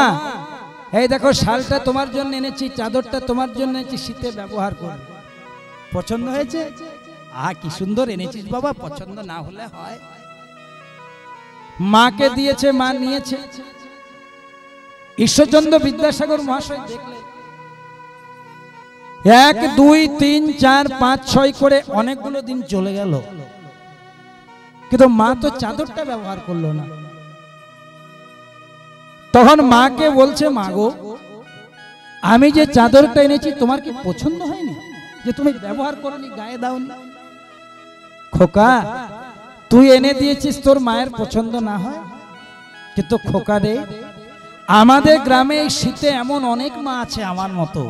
এই দেখো শালটা তোমার জন্য এনেছি, চাদরটা তোমার জন্য এনেছি, শীতে ব্যবহার করো। পছন্দ হয়েছে? কি সুন্দর এনেছিস বাবা, পছন্দ না হলে হয়? মাকে দিয়েছে, মা নিয়েছে। ঈশ্বরচন্দ্র বিদ্যাসাগর মহাশয় দেখলেন 1 2 3 4 5 6 করে অনেকগুলো দিন চলে গেল, কিন্তু মা তো চাদরটা ব্যবহার করলো না। তখন মাকে বলছে, মা গো, আমি যে চাদরটা এনেছি তোমার কি পছন্দ হয়নি যে তুমি ব্যবহার করনি, গায়ে দাওনি? খোকা, তুই এনে দিয়েছিস, তোর মায়ের পছন্দ না হয়, কিন্তু খোকা রে, আমাদের গ্রামে এই শীতে এমন অনেক মা আছে আমার মতো,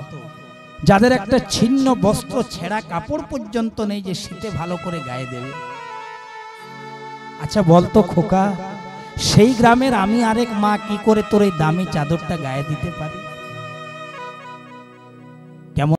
যাদের একটা ছিন্ন বস্ত্র, ছেঁড়া কাপড় পর্যন্ত নেই যে শীতে ভালো করে গায়ে দেবে। আচ্ছা বলতো খোকা, সেই গ্রামের আমি আরেক মা কি করে তোর এই দামি চাদরটা গায়ে দিতে পারি?